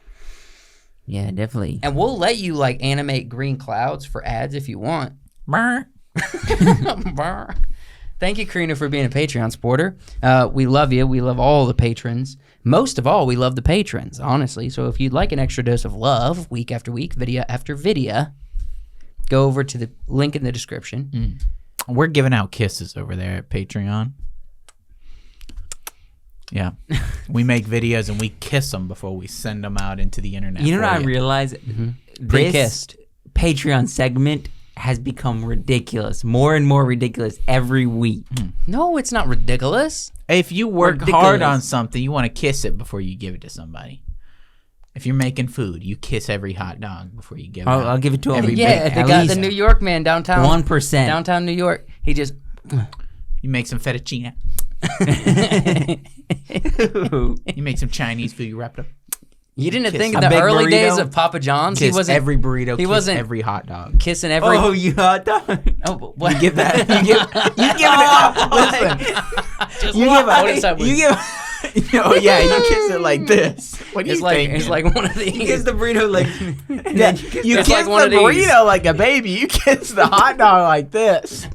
Yeah, definitely.
And we'll let you like animate green clouds for ads if you want.
Brr.
Thank you, Karina, for being a Patreon supporter. We love you. We love all the patrons. Most of all, we love the patrons, honestly. So if you'd like an extra dose of love week after week, video after video, go over to the link in the description.
We're giving out kisses over there at Patreon. Yeah. We make videos and we kiss them before we send them out into the internet.
You know what I
for
realize?
Pre-kissed.
This Patreon segment has become ridiculous, more and more ridiculous every week.
No, it's not ridiculous.
If you work
Ridiculous.
hard on something, you want to kiss it before you give it to somebody. If you're making food, you kiss every hot dog before you give it out.
I'll give it to him.
Every
Yeah,
bit.
they
At
got
least
the New York man downtown.
1%.
Downtown New York. He just...
You make some fettuccine. You make some Chinese food. You wrap it up.
You didn't
Kiss
think
a
in the
big
early
burrito?
days of Papa John's, he
Kiss
wasn't
every burrito.
he
Kiss
wasn't-
every hot dog.
kissing every...
Oh, you hot dog.
Oh, what?
You give that. You give it. Listen.
Just
You
what?
give
What is that?
You give. Oh yeah, you kiss it like this. What do
It's
you
like
think?
it's like one of these.
You kiss the burrito like. and
Yeah,
then you kiss
you
It's
kiss
like one
the
of these.
burrito like a baby. You kiss the hot dog like this.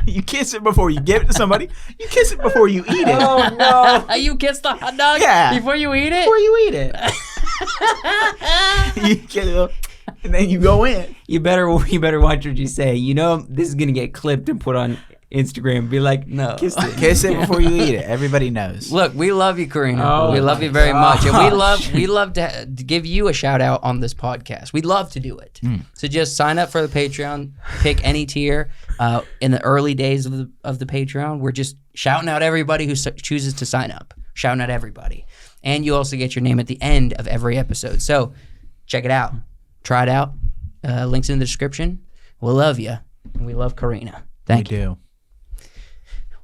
You kiss it before you give it to somebody. You kiss it before you eat it.
Oh no!
You kiss the hot dog
Yeah.
before you eat it?
Before you eat it. You kiss it, and then you go in.
You better watch what you say. You know this is gonna get clipped and put on Instagram. Be like,
No.
kiss it.
Kiss it before you eat it. Everybody knows.
Look, we love you, Karina.
Oh
we love
my
you very much, and
gosh.
we love to give you a shout out on this podcast. We'd love to do it. So just sign up for the Patreon, pick any tier. In the early days of the Patreon, we're just shouting out everybody who chooses to sign up. Shouting out everybody, and you also get your name at the end of every episode. So check it out, try it out. Links in the description. We love you, and we love Karina. Thank you.
do.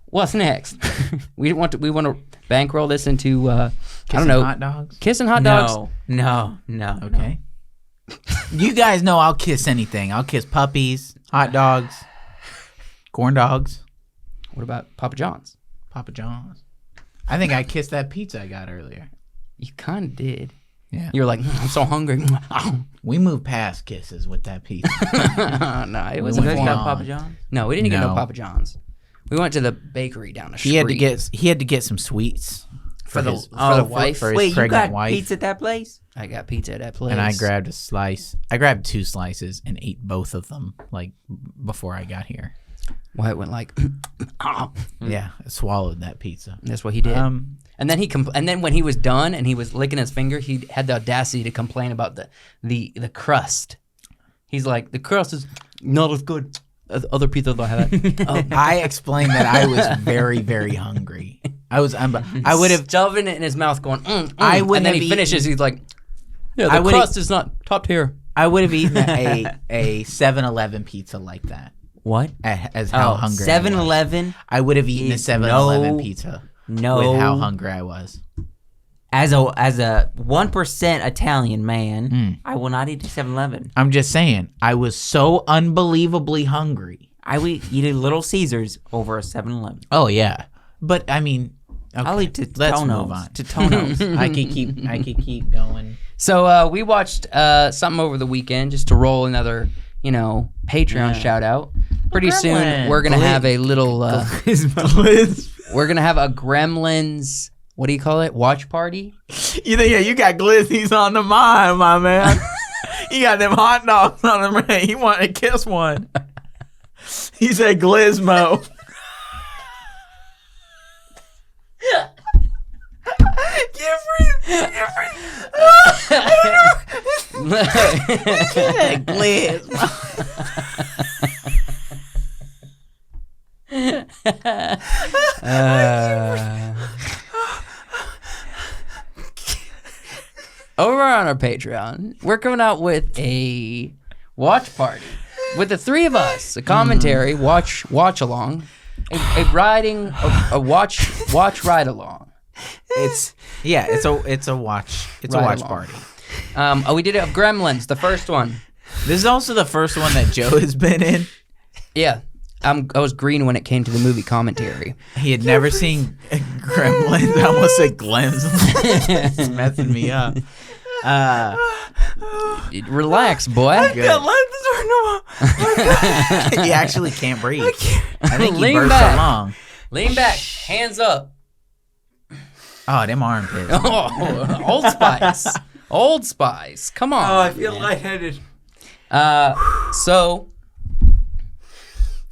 What's next? we want to bankroll this into I don't know,
Hot dogs.
kissing hot dogs.
No.
Okay. You guys know I'll kiss anything. I'll kiss puppies, hot dogs, corn dogs,
What about Papa John's?
Papa John's. I think I kissed that pizza I got earlier.
You kind of did.
Yeah.
You were like, I'm so hungry.
We moved past kisses with that pizza.
No, it
We
wasn't
went
fun.
beyond.
Papa John.
No, we didn't get no
No.
Papa John's. We went to the bakery down the street.
He had to get some sweets
for the
his-
wife.
for his
Wait, you
pregnant
got
wife.
pizza at that place?
I got pizza at that place.
And I grabbed a slice. I grabbed 2 slices and ate both of them like before I got here.
Wyatt went like,
Yeah, I swallowed that pizza.
that's what he did.
Um,
And then and then when he was done and he was licking his finger, he had the audacity to complain about the crust. He's like, the crust is not as good as other pizzas I have.
I explained that I was very, very hungry. I would have.
shoving it in his mouth, going,
I wouldn't
and then
have
he finishes. He's like, yeah,
I
the
would've-
crust is not top tier.
I would have eaten a 7-Eleven pizza like that.
What?
As how hungry.
7-Eleven?
I would have eaten a
is
7-Eleven
no-
pizza.
No.
With how hungry I was.
As a 1% Italian man, I will not eat a 7-Eleven.
I'm just saying, I was so unbelievably hungry.
I would eat a Little Caesars over a 7-Eleven.
Oh yeah, but I mean, okay,
I'll eat
let's
Totonos.
move on.
Totonos.
I could keep going.
So we watched something over the weekend just to roll another, Patreon shout out. Pretty soon
Gremlins.
we're gonna have a little. We're gonna have a Gremlins. What do you call it? Watch party.
You got glizzies on the mind, my man. You got them hot dogs on the mind. He wanted to kiss one. He said glizmo.
Over on our Patreon, we're coming out with a watch party with the 3 of us. A commentary, watch along, a watch ride along.
It's a watch
Right along.
party.
We did it of Gremlins, the first one.
This is also the first one that Joe has been in.
Yeah. I was green when it came to the movie commentary.
He had never seen Gremlins. I almost said Glens. It's messing me up.
Relax, boy.
Good. He actually can't breathe. I think he
Lean
burst
back.
along.
Lean back, hands up.
Oh, them armpits.
Oh, Old Spice. Old Spice. Come on.
Oh, I feel
man.
lightheaded.
So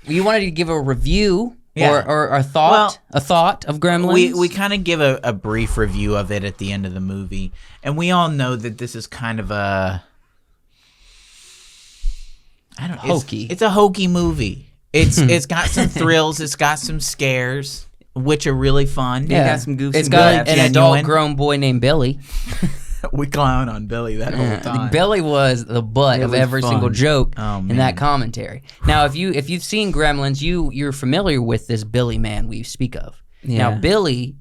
you wanted to give a review
Yeah.
or a thought, of Gremlins?
We kind of give a brief review of it at the end of the movie, and we all know that this is kind of a
Hokey.
It's a hokey movie. It's got some thrills. It's got some scares, which are really fun.
Yeah.
got some goofs
It's
and
got
gaps.
an
Genuine.
adult grown boy named Billy.
We clown on Billy that whole time.
Billy was the butt of
was
every
fun.
single joke
Oh,
in
man.
that commentary. Now, if you've seen Gremlins, you're familiar with this Billy man we speak of.
Yeah.
Now, Billy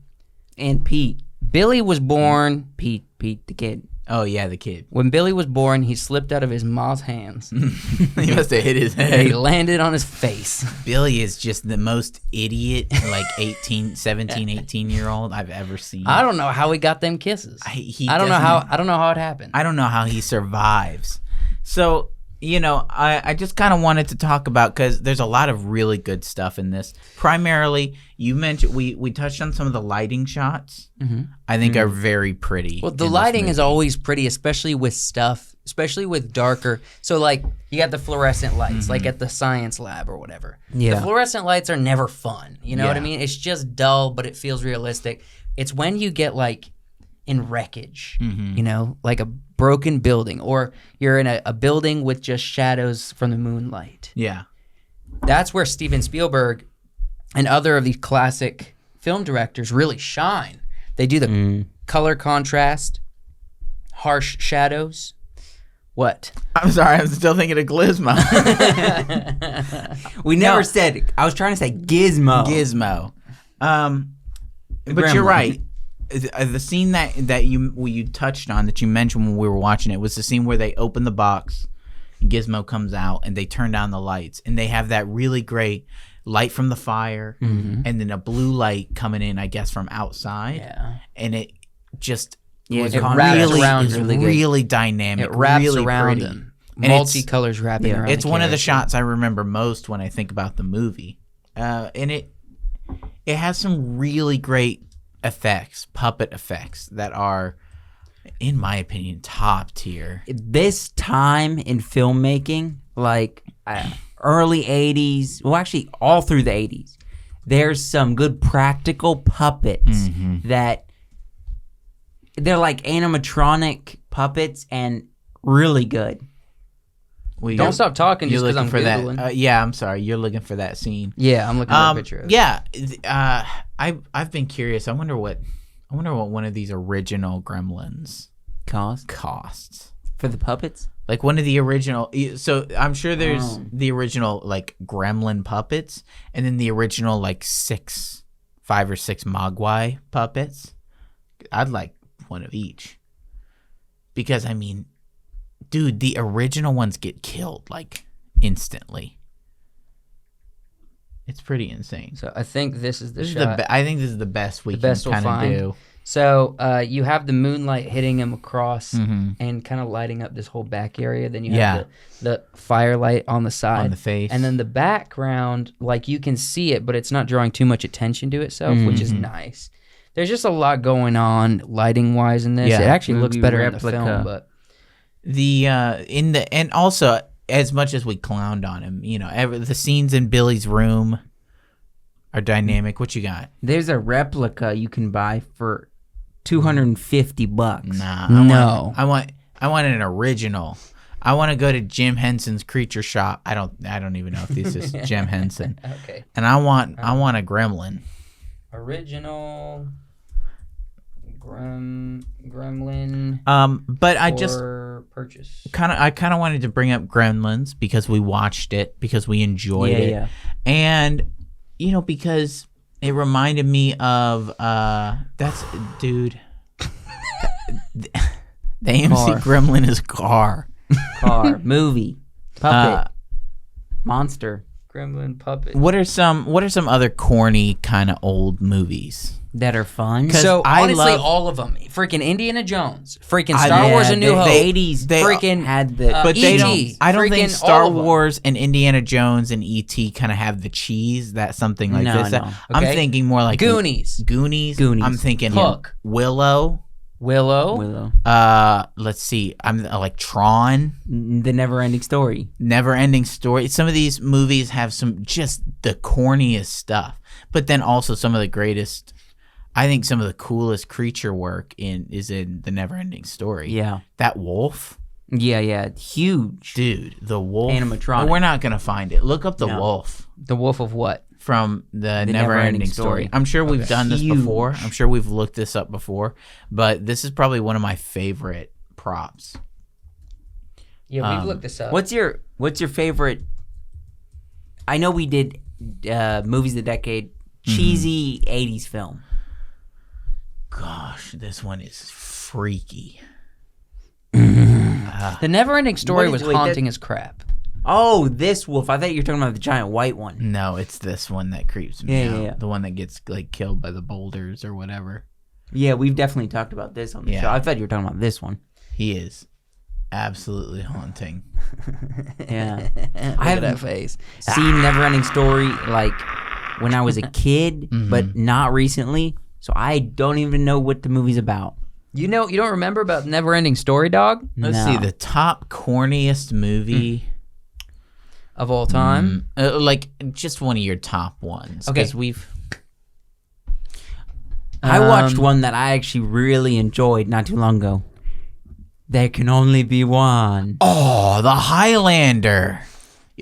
was born.
Pete the kid.
Oh yeah, the kid.
When Billy was born, he slipped out of his mom's hands.
He must have hit his
and he
head.
landed on his face.
Billy is just the most idiot, like 18-year-old I've ever seen.
I don't know how he got them kisses.
He
I don't know
doesn't-
how it happened.
I don't know how he survives. So, I just kind of wanted to talk about, because there's a lot of really good stuff in this. Primarily, you mentioned, we touched on some of the lighting shots. I think are very pretty.
Well, the
in this
lighting is
movie.
always pretty, especially with darker. So, like, you got the fluorescent lights, like at the science lab or whatever.
Yeah.
The fluorescent lights are never fun. You know what I
Yeah.
mean? It's just dull, but it feels realistic. It's when you get, like, in wreckage, like a broken building, or you're in a building with just shadows from the moonlight.
Yeah.
That's where Steven Spielberg and other of these classic film directors really shine. They do the color contrast, harsh shadows. What?
I'm sorry, I'm still thinking of Gizmo.
We never said. I was trying to say Gizmo.
Gizmo. But
Gremlin.
you're right. The scene that you touched on, that you mentioned when we were watching it, was the scene where they open the box, Gizmo comes out, and they turn down the lights, and they have that really great light from the fire, and then a blue light coming in, I guess, from outside.
Yeah.
And it just
Yeah,
was
it
wraps
really,
around
is
really
really,
good.
dynamic.
It wraps
really
around
pretty.
them.
And it's-
Multicolors wrapping around.
It's
the
one of the
character.
shots I remember most when I think about the movie, and it has some really great effects, puppet effects that are, in my opinion, top tier.
This time in filmmaking, like early 80s, well, actually all through the 80s, there's some good practical puppets that they're like animatronic puppets and really good.
Don't stop talking just
You're
because I'm
looking for
Googling.
that. Yeah, I'm sorry. You're looking for that scene.
Yeah, I'm looking at a picture of it.
Yeah, I've been curious. I wonder what one of these original Gremlins costs.
For the puppets?
Like one of the original. So I'm sure there's the original like Gremlin puppets, and then the original like 5 or 6 Mogwai puppets. I'd like one of each, because I mean, dude, the original ones get killed like instantly. It's pretty insane.
So I think this is the
This is
shot.
I think this is the best we
The best
can
we'll
kind
find.
of do.
So you have the moonlight hitting him across
Mhm.
and kind of lighting up this whole back area. Then you
Yeah.
have the firelight on the side.
On the face.
And then the background, like you can see it, but it's not drawing too much attention to itself, which is nice. There's just a lot going on lighting-wise in this.
Yeah.
It actually looks
Movie
better in
replica.
the film, but
And also, as much as we clowned on him, the scenes in Billy's room are dynamic. What you got?
There's a replica you can buy for $250.
Nah,
No.
I want an original. I want to go to Jim Henson's Creature Shop. I don't even know if this is Jim Henson.
okay.
And I want a Gremlin.
Original Gremlin
But I just
for purchase.
I kind of wanted to bring up Gremlins because we watched it, because we enjoyed it.
Yeah.
And because it reminded me of dude. The AMC
Car.
Gremlin is car.
Car, movie, puppet, monster.
Gremlin puppet.
What are some other corny kind of old movies?
that are fun.
So
I
honestly,
love-
all of them. Freaking Indiana Jones. Freaking Star Wars: A New
the
Hope.
80s
freaking
had the
But they don't.
E.T.,
I don't think
freaking
Star
all of 'em.
Wars and Indiana Jones and E.T. kind of have the cheese that something like
No,
this.
no.
I'm
Okay.
thinking more like
Goonies.
Goonies. I'm thinking
Hook.
Willow.
Willow.
Let's see. I'm like Tron.
The Never-Ending Story.
Never Ending Story. Some of these movies have some just the corniest stuff, but then also some of the greatest. I think some of the coolest creature work is in the Never Ending Story.
Yeah.
That wolf.
Yeah. Huge.
Dude, the wolf.
Animatronic.
Oh, we're not gonna find it. Look up the
No.
wolf
The Wolf of what?
from the Never Ending Story. I'm sure we've done this
Huge.
before. I'm sure we've looked this up before, but this is probably one of my favorite props.
Yeah, we've looked this up.
What's your favorite? I know we did movies of the decade, cheesy 80s film.
Gosh, this one is freaky.
The Never-Ending Story
What
was
is- wait,
haunting as crap.
Oh, this wolf. I thought you were talking about the giant white one.
No, it's this one that creeps me
Yeah,
out.
yeah.
The one that gets like killed by the boulders or whatever.
Yeah, we've definitely talked about this on the
Yeah.
show. I thought you were talking about this one.
He is absolutely haunting.
Yeah.
I
I
have
haven't
that face.
seen Never-Ending Story like when I was a kid, but not recently. So I don't even know what the movie's about.
You don't remember about Never-Ending Story, dog?
Let's
No.
see the top corniest movie
Of all time?
like just one of your top ones.
Okay.
'Cause we've
I watched one that I actually really enjoyed not too long ago. There Can Only Be One.
Oh, The Highlander.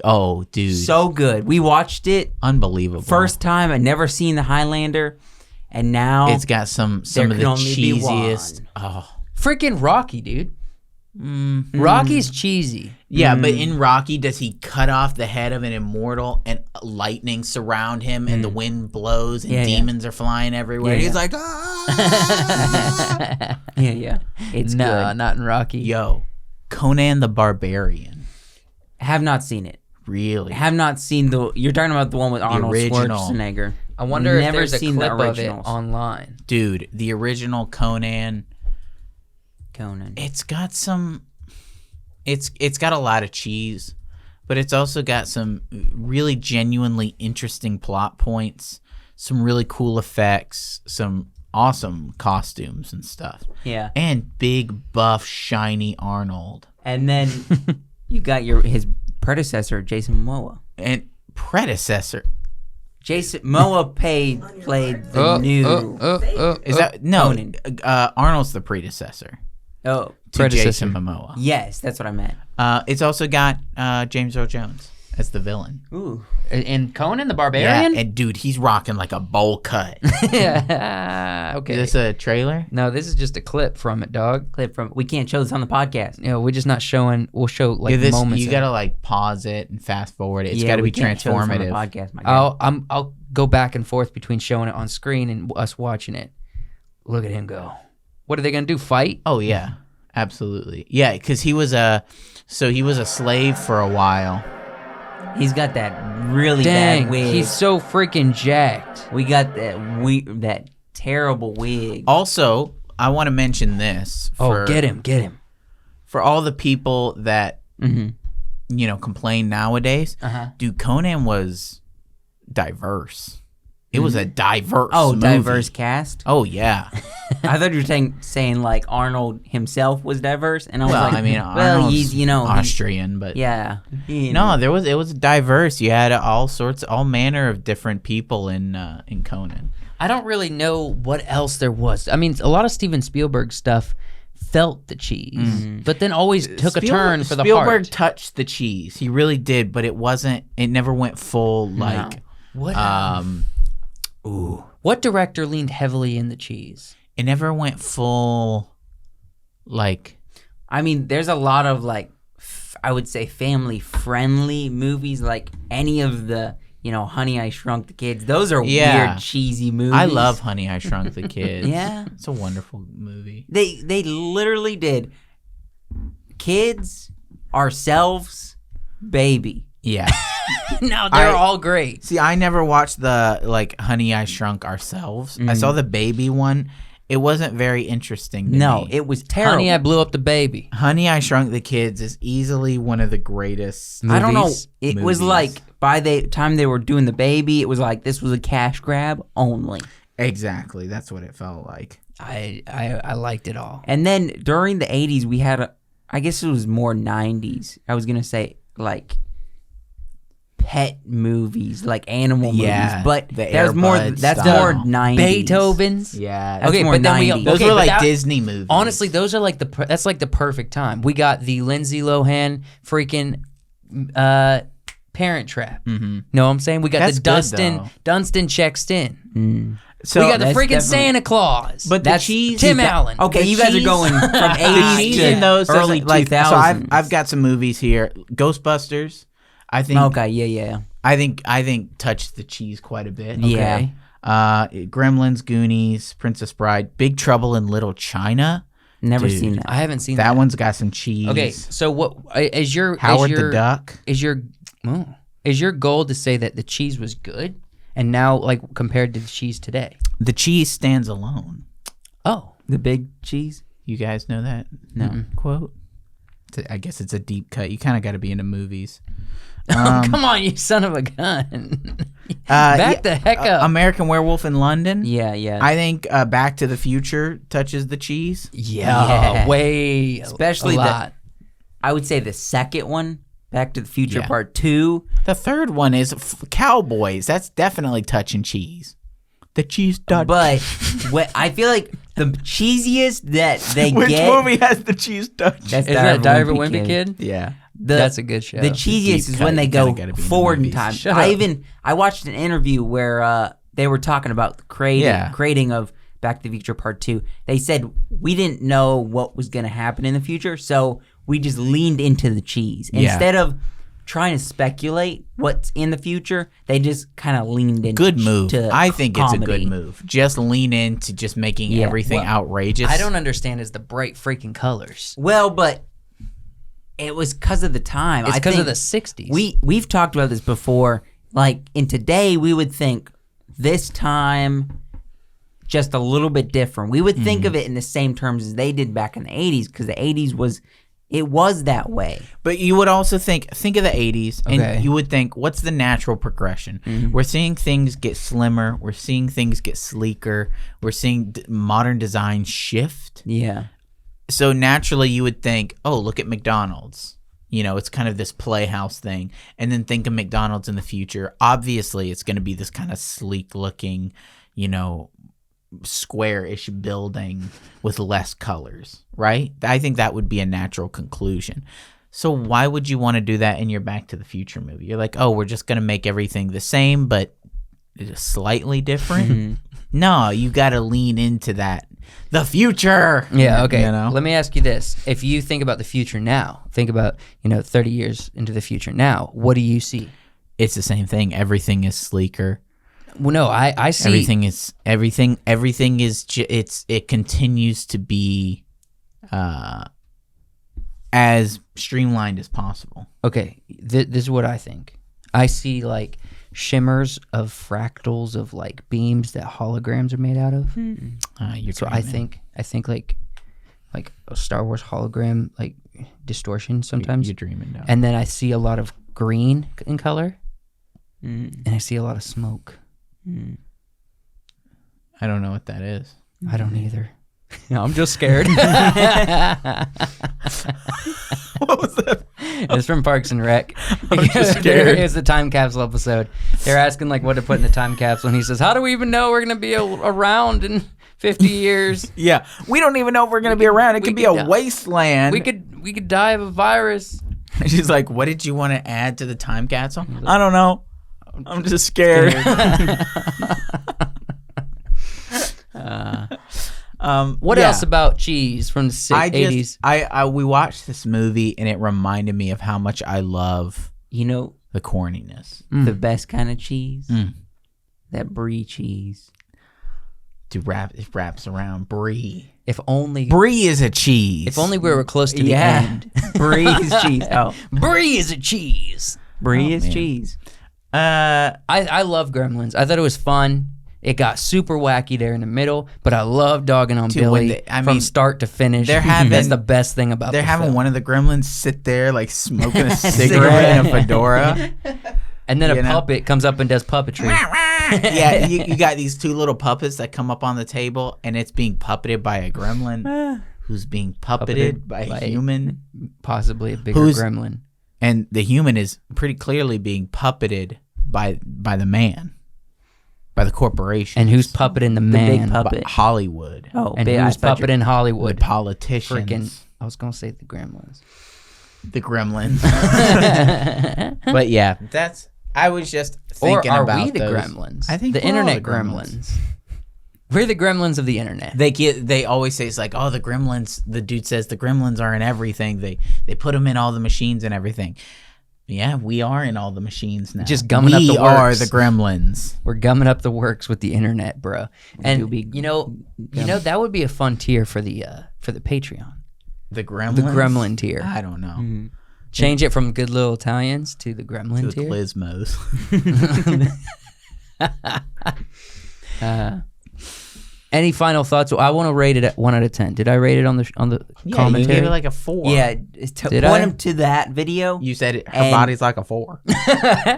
Oh, dude.
So good. We watched it
unbelievable.
first time. I'd never seen The Highlander, and now
It's got some
There
of
Can
the
Only Be
cheesiest.
One.
Oh.
Freaking Rocky, dude. Rocky's cheesy.
Yeah, but in Rocky, does he cut off the head of an immortal and lightning surround him and the wind blows and
Yeah, yeah.
demons are flying everywhere?
Yeah,
He's
yeah.
like, ah!
Yeah. It's
Nah,
good.
not in Rocky.
Yo, Conan the Barbarian.
Have not seen it.
Really?
Have not seen the. You're talking about the one with Arnold
original.
Schwarzenegger.
I wonder if
Never
there's a
seen the
clip of it
originals.
online.
Dude, the original Conan,
Conan.
it's got some. It's got a lot of cheese, but it's also got some really genuinely interesting plot points, some really cool effects, some awesome costumes and stuff.
Yeah.
And big, buff, shiny Arnold.
And then you got his predecessor, Jason Momoa.
And predecessor.
Jason Momoa played the new.
Is that no?
Conan.
Arnold's the predecessor
Oh,
to
Predecessor.
Jason Momoa.
yes, that's what I meant.
It's also got James Earl Jones as the villain.
Ooh.
And Conan the Barbarian?
Yeah, and dude, he's rocking like a bowl cut.
Yeah. Okay.
Is this a trailer?
No, this is just a clip from it, dog.
Clip from. We can't show this on the podcast.
We're just not showing. We'll show like
Yeah,
moments.
you
of
gotta
it.
like pause it and fast forward it. It's
Yeah,
gotta
we
be
can't show this on the
transformative.
podcast, my guy.
I'll go back and forth between showing it on screen and us watching it. Look at him go. What are they gonna do? Fight?
Oh yeah, absolutely. Yeah, because he was a slave for a while.
He's got that really
Dang,
bad wig.
he's so freaking jacked.
We got that terrible wig.
Also, I want to mention this.
Oh, get him.
For all the people that complain nowadays. Dude, Conan was diverse. It was a diverse. movie.
Diverse cast.
Oh yeah.
I thought you were saying like Arnold himself was diverse, and I was
Well,
like,
I mean,
well,
Arnold's
he's he's-
Austrian, but
yeah.
no, it was diverse. You had all manner of different people in Conan.
I don't really know what else there was. I mean, a lot of Steven Spielberg stuff felt the cheese, but then always took a turn for the
Spielberg
heart.
touched the cheese. He really did, but it never went full like.
What director leaned heavily in the cheese?
It never went full like.
I mean, there's a lot of like, I would say family friendly movies, like any of the, Honey, I Shrunk the Kids. Those are weird, cheesy movies.
I love Honey, I Shrunk the Kids.
Yeah.
It's a wonderful movie.
They literally did kids, ourselves, baby.
Yeah.
No, they're all great.
See, I never watched the Honey, I Shrunk Ourselves. I saw the baby one. It wasn't very interesting to
No,
me.
it was terrible.
Honey, I Blew Up the Baby.
Honey, I Shrunk the Kids is easily one of the greatest.
I don't know.
movies.
It was like by the time they were doing the baby, it was like this was a cash grab only.
Exactly. That's what it felt like.
I liked it all.
And then during the 80s, we had I guess it was more 90s. I was going to say like pet movies, like animal
Yeah,
movies, but
the
that's more
Air Bud
that's
style.
more 90s.
Beethoven's.
Yeah.
That's
Okay,
more
but then
90s.
Those
okay,
were
but
like
that-
Disney movies.
Honestly, those are like that's like the perfect time. We got the Lindsay Lohan freaking Parent Trap.
Mhm.
Know what I'm saying? We got
That's
the
good,
Dunstan checks in.
So
We got the
that's
freaking
definitely-
Santa Claus.
But the
that's
cheese-
Tim
the-
Allen.
Okay,
The
you guys are
cheese-
going from
the
80s
cheese
to
in those
early
doesn't,
2000s.
So I've got some movies here. Ghostbusters. I think
Okay, yeah.
I think touched the cheese quite a bit.
Yeah.
Gremlins, Goonies, Princess Bride, Big Trouble in Little China.
Never
Dude.
seen that.
I haven't seen
That one's got some cheese.
Okay, so what is your
Howard
is your,
the Duck.
Is your goal to say that the cheese was good, and now like compared to the cheese today?
The cheese stands alone.
Oh,
The big cheese?
You guys know that quote? I guess it's a deep cut. You kind of got to be into movies.
come on, you son of a gun! Back the heck up.
American Werewolf in London.
Yeah.
I think Back to the Future touches the cheese.
yeah, way
Especially
a lot.
I would say the second one, Back to the Future
Yeah.
Part 2.
The third one is Cowboys. That's definitely touching cheese. The cheese touch.
But I feel like the cheesiest that they
Which
get.
movie has the cheese touch?
That's
Is that Diary of a Wimpy Kid?
Yeah.
That's a good show.
The cheesiest
deep
is when
cut.
they
You
go
kinda gotta be in the
forward in
movies.
time.
Shut up.
I watched an interview where they were talking about the
Yeah.
creating of Back to the Future Part 2. They said we didn't know what was going to happen in the future, so we just leaned into the cheese.
Yeah.
Instead of trying to speculate what's in the future, they just kind of leaned into
Good move.
to
I think it's a
comedy.
good move. Just lean into just making
Yeah,
everything
well,
outrageous.
I don't understand is the bright freaking colors.
Well, but it was because of the time.
It's
I
because of
think
the 60s.
We've talked about this before. Like in today, we would think this time just a little bit different. We would think of it in the same terms as they did back in the 80s because the 80s was that way.
But you would also think of the 80s, and
Okay.
you would think, what's the natural progression? We're seeing things get slimmer. We're seeing things get sleeker. We're seeing modern design shift.
Yeah.
So naturally, you would think, oh, look at McDonald's. You know, it's kind of this playhouse thing. And then think of McDonald's in the future. Obviously, it's going to be this kind of sleek looking, you know, square-ish building with less colors, right? I think that would be a natural conclusion. So why would you want to do that in your Back to the Future movie? You're like, oh, we're just going to make everything the same, but slightly different? No, you got to lean into that. The future!
Yeah, okay.
You know?
Let me ask you this. If you think about the future now, think about, 30 years into the future now, what do you see?
It's the same thing. Everything is sleeker.
Well, no, I see.
Everything is it continues to be as streamlined as possible.
Okay, this is what I think. I see like shimmers of fractals of like beams that holograms are made out of.
You're
So I
dreaming.
think like a Star Wars hologram like distortion sometimes.
You're dreaming now.
And then I see a lot of green in color, and I see a lot of smoke.
I don't know what that is.
I don't either. No, I'm just scared.
What was that?
It's from Parks and Rec.
I'm just scared.
It's the time capsule episode. They're asking like what to put in the time capsule, and he says, "How do we even know we're gonna be around in 50 years?
Yeah, we don't even know if we're gonna be around. It
we
could be
could
a
die.
wasteland.
We could die of a virus."
She's like, "What did you want to add to the time capsule?" I don't know. I'm just scared.
What
yeah.
else about cheese from the 80s?
We watched this movie and it reminded me of how much I love
You know,
the corniness.
the best kind of cheese?
Mm.
That brie cheese.
It wraps around Brie.
If only
Brie is a cheese.
we were close to the
Yeah.
end.
Brie's cheese. Oh.
Brie is a cheese.
Brie
Oh,
is
man.
cheese.
I love Gremlins. I thought it was fun. It got super wacky there in the middle, but I love dogging on
Dude, when
Billy
I
from
mean,
start to finish.
they're having-
That's the best thing about
They're
the
having
film.
one of the gremlins sit there like smoking a cigarette in a fedora.
And then
you
a
know?
puppet comes up and does puppetry.
Yeah, you got these two little puppets that come up on the table, and it's being puppeted by a gremlin who's being puppeted by a human.
Possibly a bigger
Who's-
gremlin.
And the human is pretty clearly being puppeted by the man, by the corporation.
And who's puppeting the man?
big puppet.
By Hollywood.
Oh,
And
big, I
who's
thought you-
puppeting
The
Hollywood?
politicians.
Freaking, I was going to say the Gremlins.
The gremlins. But yeah, I was just
Or
thinking
are
about
we the
those.
Gremlins?
I think
the
we're all
internet
the
gremlins. We're the Gremlins of the internet.
They always say it's like, oh, the gremlins. The dude says the gremlins are in everything. They put them in all the machines and everything. Yeah, we are in all the machines now.
Just gumming up the
We are
works.
the gremlins.
We're gumming up the works with the internet, bro. And
do be
you know that would be a fun tier for the Patreon.
The gremlins.
The gremlin tier.
I don't know.
Change it from Good Little Italians to the gremlin
To the
tier.
Clismos.
Any final thoughts? I want to rate it at 1 out of 10. Did I rate it on the
Yeah,
commentary?
you gave it like a 4.
Yeah,
Did
point
I?
him to that video.
You said it. Her
And-
body's like a 4.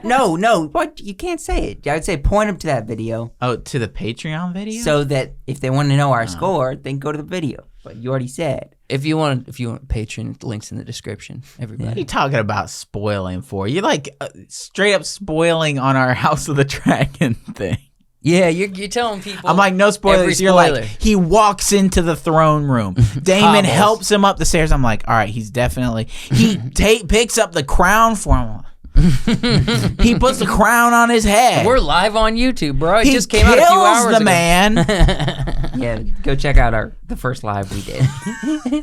No, what? You can't say it. I would say point him to that video
Oh, to the Patreon video.
so that if they want to know our score, they can go to the video. But you already said.
If you want Patreon, links in the description.
What are
Everybody.
you talking about spoiling for? You're like straight up spoiling on our House of the Dragon thing.
Yeah, you're telling people.
I'm like, no spoilers.
Every
You're
spoiler.
like, he walks into the throne room. Damon
Hobbles.
helps him up the stairs. I'm like, all right, he's definitely. He picks up the crown for him. He puts the crown on his head.
We're live on YouTube, bro. It
he
just came out a few
kills
hours
the
ago.
man.
Yeah, go check out the first live we did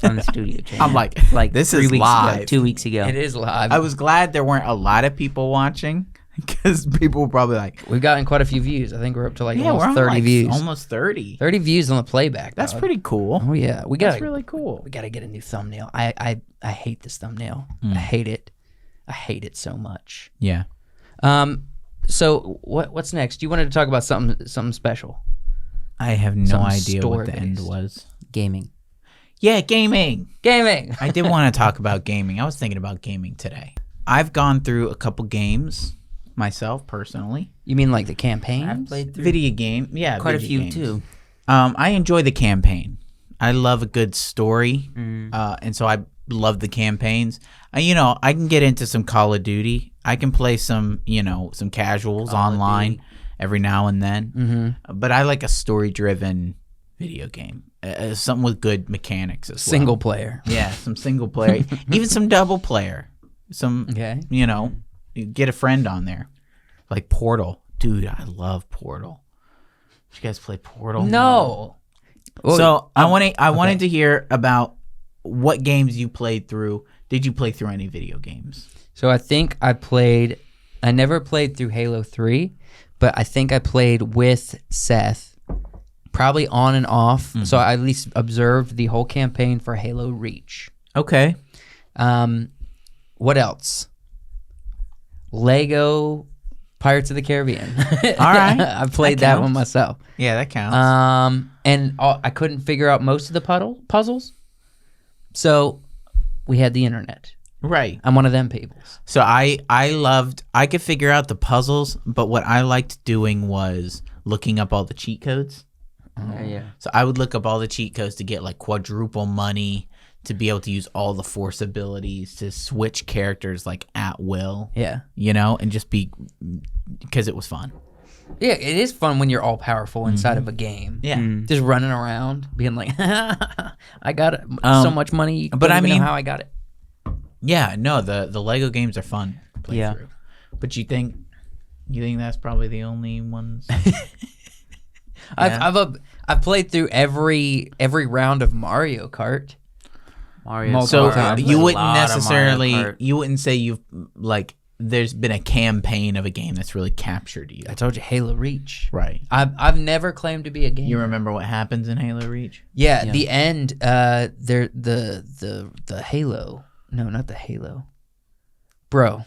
on the studio channel.
I'm like, this
3
is
weeks
live.
ago, 2 weeks ago.
It is live.
I was glad there weren't a lot of people watching because people were probably like,
We've gotten quite a few views. I think we're up to like
yeah, we're
almost
on
30
like
views.
almost 30.
30 views on the playback.
That's
dog.
pretty cool.
Oh yeah,
That's really cool.
We gotta get a new thumbnail. I hate this thumbnail.
Mm.
I hate it. I hate it so much.
Yeah.
So what's next? You wanted to talk about something special.
I have no
Something
idea what the end
store-based.
was.
Gaming.
Yeah, gaming.
Gaming.
I did want to talk about gaming. I was thinking about gaming today. I've gone through a couple games myself personally.
You mean like the campaign?
I've played through
Video game. Yeah,
quite a
video
few
games.
too.
I enjoy the campaign. I love a good story. And so I love the campaigns. I can get into some Call of Duty. I can play some casuals online every now and then. But I like a story-driven video game. Something with good mechanics as well.
Single player.
Yeah, some single player. Even some double player. Some,
Okay.
you get a friend on there. Like Portal. Dude, I love Portal. Did you guys play Portal?
No.
So I wanted to hear about what games you played through. Did you play through any video games?
So I think I never played through Halo 3, but I think I played with Seth, probably on and off. So I at least observed the whole campaign for Halo Reach.
Okay.
What else? Lego Pirates of the Caribbean.
All right.
I played
That
that one
counts.
myself.
Yeah, that counts.
And I couldn't figure out most of the puzzles. So we had the internet.
Right.
I'm one of them people.
So I could figure out the puzzles, but what I liked doing was looking up all the cheat codes.
Yeah.
So I would look up all the cheat codes to get like quadruple money, to be able to use all the force abilities, to switch characters like at will,
Yeah.
and just because it was fun.
Yeah, it is fun when you're all powerful inside of a game.
Yeah.
Just running around, being like, I got it. So much money. You
but
don't
I
even know
mean-
how I got it.
Yeah, no, the Lego games are fun to play
Yeah.
through. But you think that's probably the only ones?
I've played through every round of Mario Kart.
Mario.
Multiple
So
times.
you
A
wouldn't
lot of
necessarily,
Mario Kart.
you wouldn't say you've there's been a campaign of a game that's really captured you.
I told you Halo Reach.
Right.
I've never claimed to be a gamer.
You remember what happens in Halo Reach?
Yeah, the end. The Halo. No, not the Halo. Bro,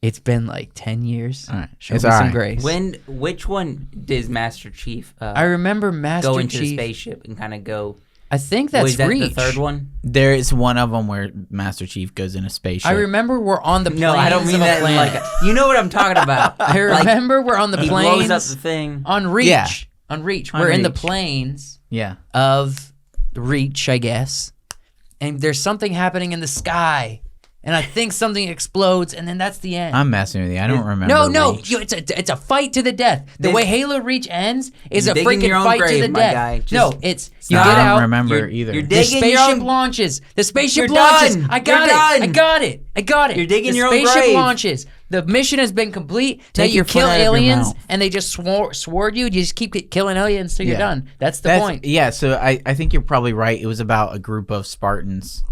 It's been like 10 years.
All right.
Show
It's
me
all
some
right.
grace.
Which one does Master Chief
I remember Master
go into the
Chief.
spaceship and kind of go?
I think that's
Was that
Reach.
the third one?
There is one of them where Master Chief goes in a spaceship.
I remember we're on the plains
No, I don't mean
of a
that.
planet.
Like, you know what I'm talking about.
I remember we're on the
He
plains
blows up the thing.
on Reach.
Yeah.
On Reach.
On
We're in the
Reach.
plains
Yeah.
of Reach, I guess. And there's something happening in the sky. And I think something explodes, and then that's the end.
I'm messing with you. I don't remember.
No,
Reach.
it's a fight to the death. The
This-
way Halo Reach ends is
You're
a
digging your
freaking
own
fight to
grave,
the
my
death.
guy. Just
No, it's you
No,
get
I
out.
don't remember
you're-
either.
you're
The
digging your
spaceship
own-
launches. The spaceship
You're
launches.
done.
I got
You're
it. I
done.
got it. I got it.
You're digging
the
your own
spaceship
grave.
launches. The mission has been complete. Now
Take
you
your
kill
foot out of your
aliens,
mouth.
and they just sword you. You just keep killing aliens till you're
Yeah.
done. That's the point.
Yeah, so I think you're probably right. It was about a group of Spartans,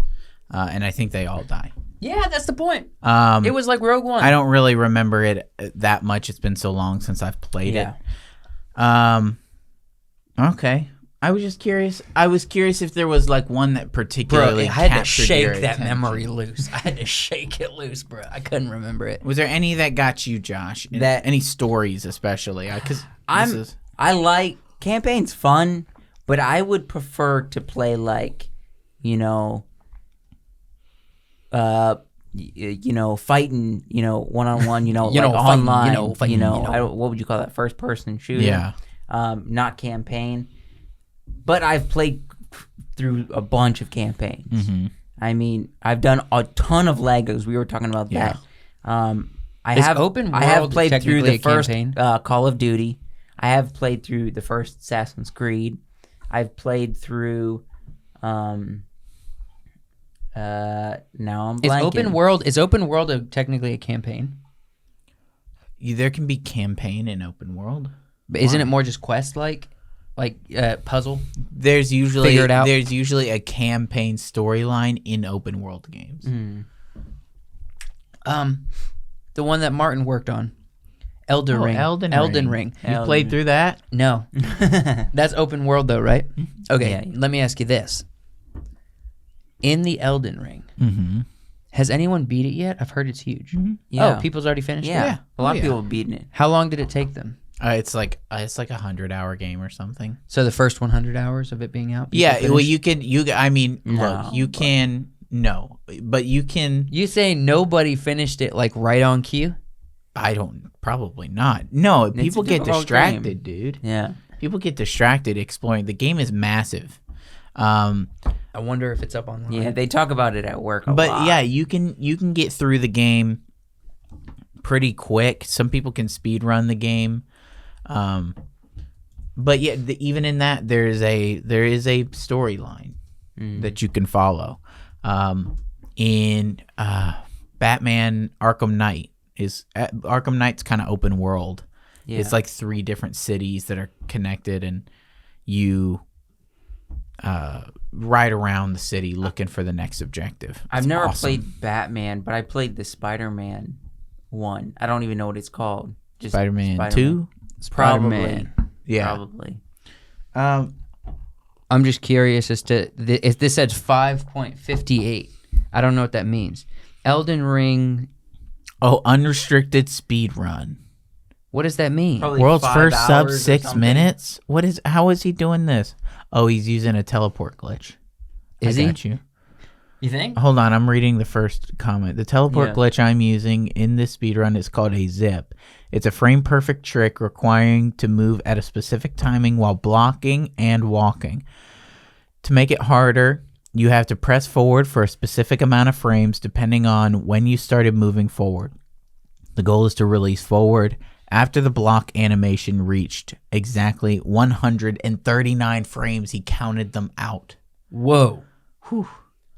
and I think they all die.
Yeah, that's the point.
Um,
It was like Rogue One.
I don't really remember it that much. It's been so long since I've played
Yeah.
it. Okay. I was just curious. I was curious if there was like one that
Bro,
particularly
I had to
captured your
shake that
attention.
memory loose. I had to shake it loose, bro. I couldn't remember it.
Was there any that got you, Josh? Any stories, especially? Because
I like campaign's fun, but I would prefer to play like, you know, fighting, one-on-one, like
fighting,
online,
fighting,
what would you call that? First person shooter.
Yeah.
Not campaign. But I've played through a bunch of campaigns.
Mm-hmm.
I mean, I've done a ton of Legos. We were talking about
Yeah.
that. I
Is
have
open
I have
world
played through
technically
the
a
first
campaign?
Call of Duty. I have played through the first Assassin's Creed. I've played through now I'm blanking.
Is open world technically a campaign?
There can be campaign in open world.
But isn't it more just quest like puzzle?
There's usually
Figure it out.
There's usually a campaign storyline in open world games.
The one that Martin worked on, Elden Ring.
Elden
Ring.
You played through that?
No, that's open world though, right? Okay,
Yeah.
let me ask you this: in the Elden Ring,
Mm-hmm.
has anyone beat it yet? I've heard it's huge.
Yeah.
Oh, people's already finished
Yeah.
it.
Yeah.
A lot
Oh,
of people have beaten it.
How long did it take them?
It's like a 100-hour game or something.
So the first 100 hours of it being out. people
Yeah, well,
finished?
I mean,
No,
look, you
but-
can but you can.
You say nobody finished it like right on cue?
Probably not. No,
a
people get
difficult
distracted, dude.
Yeah.
People get distracted exploring. The game is massive.
I wonder if it's up online.
Yeah, they talk about it at work a
But
lot.
yeah, you can get through the game pretty quick. Some people can speed run the game. But yeah, even in that there is a storyline that you can follow. In Batman Arkham Knight Arkham Knight's kind of open world.
Yeah.
It's like 3 different cities that are connected, and you ride around the city looking for the next objective.
I've
It's
never
awesome.
played Batman, but I played the Spider-Man one. I don't even know what it's called. Just
Spider-Man 2.
Probably.
Spider-Man.
Yeah.
Probably.
I'm just curious as to if this says 5.58. I don't know what that means. Elden Ring.
Oh, unrestricted speed run.
What does that mean?
Probably
World's
5
first sub
hours or
6
something.
minutes. How is he doing this? Oh, he's using a teleport glitch.
Is
I
he?
got you.
You think?
Hold on, I'm reading the first comment. The teleport
Yeah.
glitch I'm using in this speedrun is called a zip. It's a frame perfect trick requiring to move at a specific timing while blocking and walking. To make it harder, you have to press forward for a specific amount of frames depending on when you started moving forward. The goal is to release forward after the block animation reached exactly 139 frames. He counted them out.
Whoa.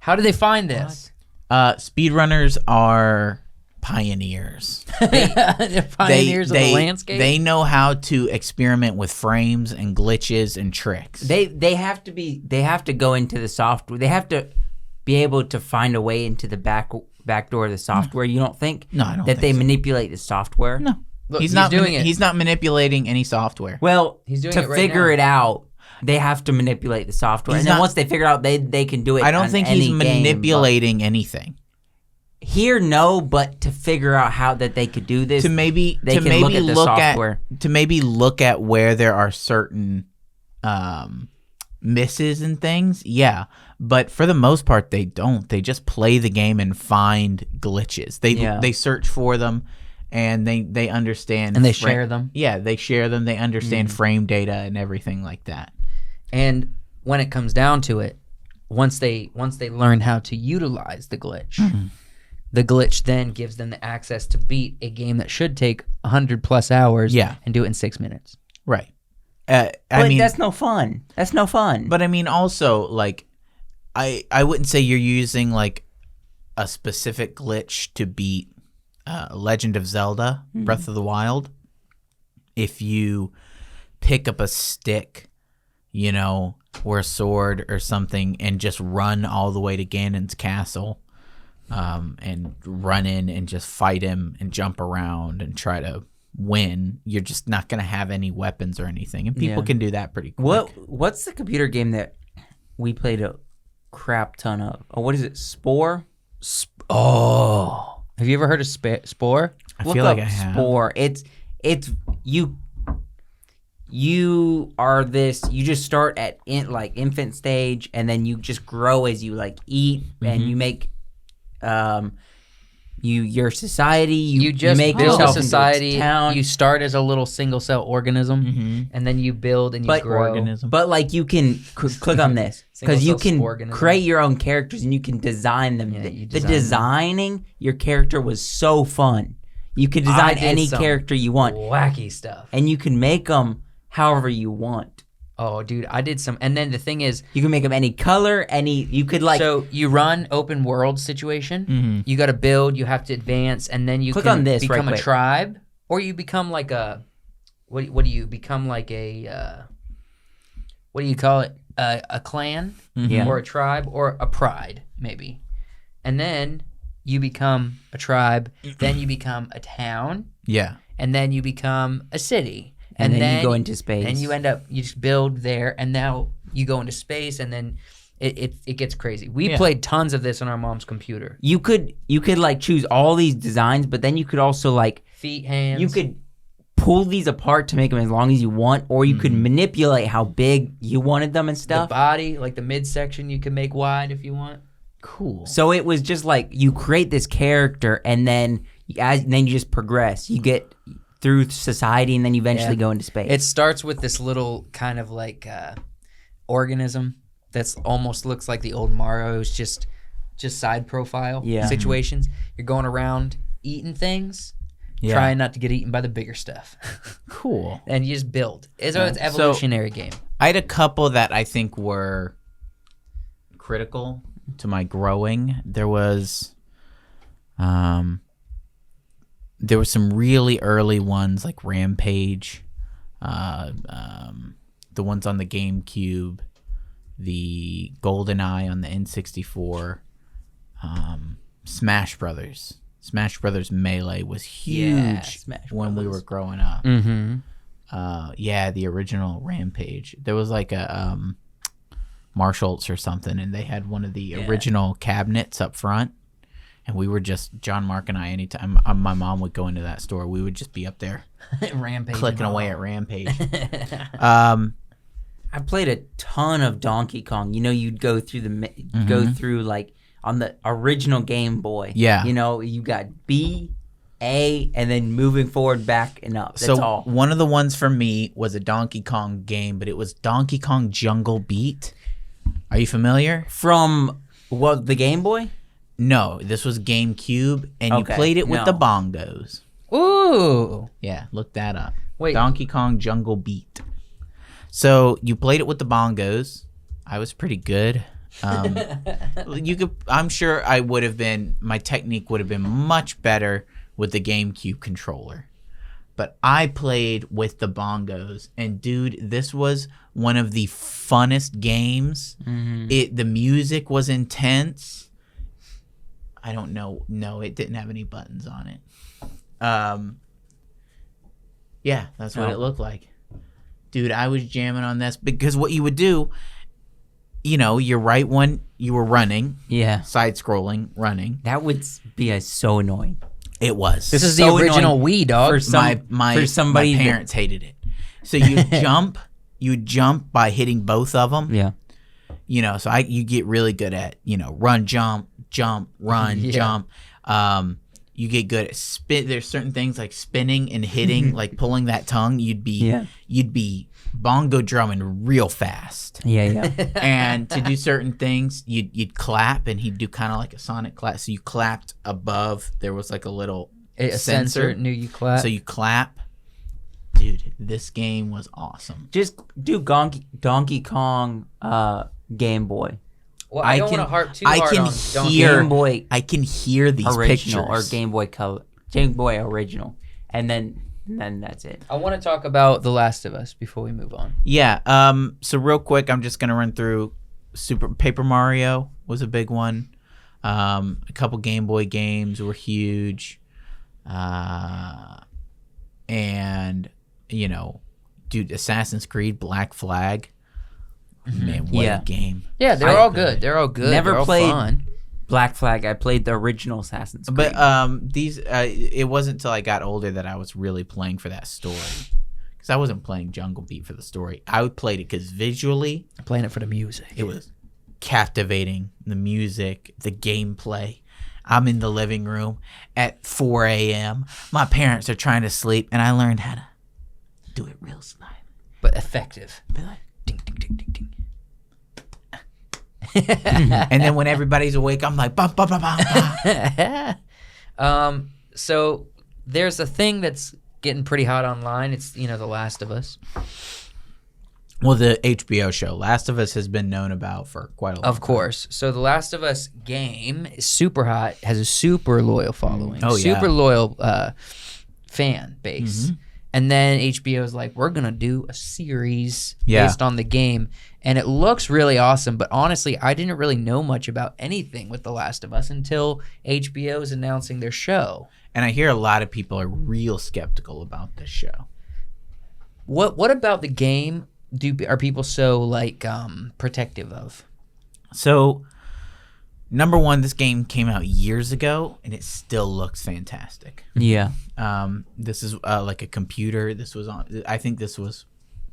How did they find this?
Speedrunners are pioneers.
They're pioneers of the landscape.
They know how to experiment with frames and glitches and tricks.
They have to go into the software. They have to be able to find a way into the back door of the software. You don't think
No, I don't
that
think
they
so.
manipulate the software?
No.
Look,
he's not
doing it.
He's not manipulating any software.
Well,
He's doing
to
it right
figure
now.
it out, they have to manipulate the software.
He's
and then
not-
once they figure out they can do it.
I don't
on
think
any
he's
game, but
manipulating anything.
Here, no, but to figure out how that they could do this,
to maybe
they
to
can
maybe
look at the software.
to maybe look at where there are certain misses and things. Yeah, but for the most part, they don't. They just play the game and find glitches. They search for them, and they understand.
And they share them.
Yeah, they share them. They understand frame data and everything like that.
And when it comes down to it, once they learn how to utilize the glitch, the glitch then gives them the access to beat a game that should take 100+ hours.
Yeah.
And do it in 6 minutes.
Right.
But
I mean,
that's no fun. That's no fun.
But I mean, also, like, I wouldn't say you're using like a specific glitch to beat Legend of Zelda Breath of the Wild. If you pick up a stick, you know, or a sword or something, and just run all the way to Ganon's castle, and run in and just fight him and jump around and try to win, you're just not going to have any weapons or anything, and people can do that pretty quick.
What's the computer game that we played a crap ton of? Oh, what is it? Spore?
Oh, have you ever heard of Spore?
I
Look
feel like
up
I have.
Spore. It's you are this. You just start at infant stage, and then you just grow as you like eat, and you make your society. You
just
make
build a
yourself into
society.
town.
You start as a little single cell organism, and then you build and you grow.
Organism.
But like you can click on this because you
Single-cell
can
sporganism.
create your own characters and you can design them.
Yeah, you
The
design them.
designing your character was so fun. You could
I
design
did
any
some
character you want,
Wacky stuff.
and you can make them however you want.
Oh, dude, I did some. And then the thing is,
You can make them any color, you could like.
so you run open world situation. You got to build. You have to advance, and then you
Click
can
on this right
become a
quick.
tribe, or you become like a what do you become like a what do you call it? A clan,
Yeah.
or a tribe, or a pride, maybe. And then you become a tribe. Then you become a town,
Yeah.
and then you become a city.
And then you go into space.
And you end up, you just build there, and now you go into space, and then it gets crazy. We played tons of this on our mom's computer.
you could like choose all these designs, but then you could also like
Feet, hands.
you could pull these apart to make them as long as you want, or you could manipulate how big you wanted them and
the
stuff.
body, like the midsection, you can make wide if you want.
Cool.
So it was just like you create this character, and then you just progress. You get through society, and then you eventually go into space.
It starts with this little kind of like organism that's almost looks like the old Mario's just side profile situations. You're going around eating things, trying not to get eaten by the bigger stuff.
Cool.
And you just build. It's an evolutionary game.
I had a couple that I think were critical to my growing. There was some really early ones like Rampage, the ones on the GameCube, the GoldenEye on the N64, Smash Brothers. Smash Brothers Melee was huge
Smash
when we
Brothers.
were growing up.
Mm-hmm.
The original Rampage. There was like a Marshall's or something, and they had one of the original cabinets up front. And we were just, John, Mark, and I, anytime my mom would go into that store, we would just be up there
Rampage.
clicking away at Rampage.
I played a ton of Donkey Kong. You know, you'd go through go through like on the original Game Boy.
Yeah.
You know, you got B, A, and then moving forward, back, and up. That's
So
all.
one of the ones for me was a Donkey Kong game, but it was Donkey Kong Jungle Beat. Are you familiar?
From the Game Boy?
No, this was GameCube, and you
Okay,
played it with
no.
the bongos.
Ooh.
Yeah, look that up.
Wait.
Donkey Kong Jungle Beat. So you played it with the bongos. I was pretty good. I'm sure I would have been. My technique would have been much better with the GameCube controller. But I played with the bongos, and dude, this was one of the funnest games. The music was intense. I don't know. No, it didn't have any buttons on it. Yeah, that's what it looked like. Dude, I was jamming on this because what you would do, you're right when you were running,
Yeah.
side scrolling, running.
That would be so annoying.
It was.
This is
So
the original
annoying
Wii, dog.
for some-
my
somebody that-
parents hated it. So you jump by hitting both of them.
Yeah.
So you get really good at, run, jump, run,
Yeah.
jump. You get good at spin. There's certain things like spinning and hitting, like pulling that tongue. You'd be bongo drumming real fast.
Yeah.
And to do certain things, you'd clap, and he'd do kind of like a sonic clap. So you clapped above. There was like a little
a sensor knew you clap.
So you clap. Dude, this game was awesome.
Just do Donkey Kong Game Boy.
Well, I don't want to harp too hard
I can
on Donkey
hear.
Game Boy
I can hear these
original
pictures.
or Game Boy Color. Game Boy original. And then that's it.
I want to talk about The Last of Us before we move on.
Yeah. So real quick, I'm just gonna run through. Paper Mario was a big one. A couple Game Boy games were huge. And dude, Assassin's Creed Black Flag. Man, what
Yeah.
a game!
Yeah, they're all good. They're all good.
Never
They're all
played
fun.
Black Flag. I played the original Assassin's Creed.
But these, it wasn't until I got older that I was really playing for that story. Because I wasn't playing Jungle Beat for the story. I played it because visually,
I'm playing it for the music.
it was captivating. The music, the gameplay. I'm in the living room at 4 a.m. My parents are trying to sleep, and I learned how to do it real slow.
But effective.
Be like,
Ding, ding, ding, ding, ding.
and then when everybody's awake, I'm like, bum, bum, bum, bum, bum.
So there's a thing that's getting pretty hot online. It's, The Last of Us.
Well, the HBO show Last of Us has been known about for quite a long time.
Of course. So The Last of Us game is super hot, has a super loyal following.
Oh, yeah.
Super loyal fan base.
Mm-hmm.
And then HBO's like, we're going to do a series
Yeah.
based on the game. And it looks really awesome. But honestly, I didn't really know much about anything with The Last of Us until HBO is announcing their show.
And I hear a lot of people are real skeptical about this show.
What about the game are people so protective of?
So, number one, this game came out years ago, and it still looks fantastic.
yeah.
This is like a computer. This was on. I think this was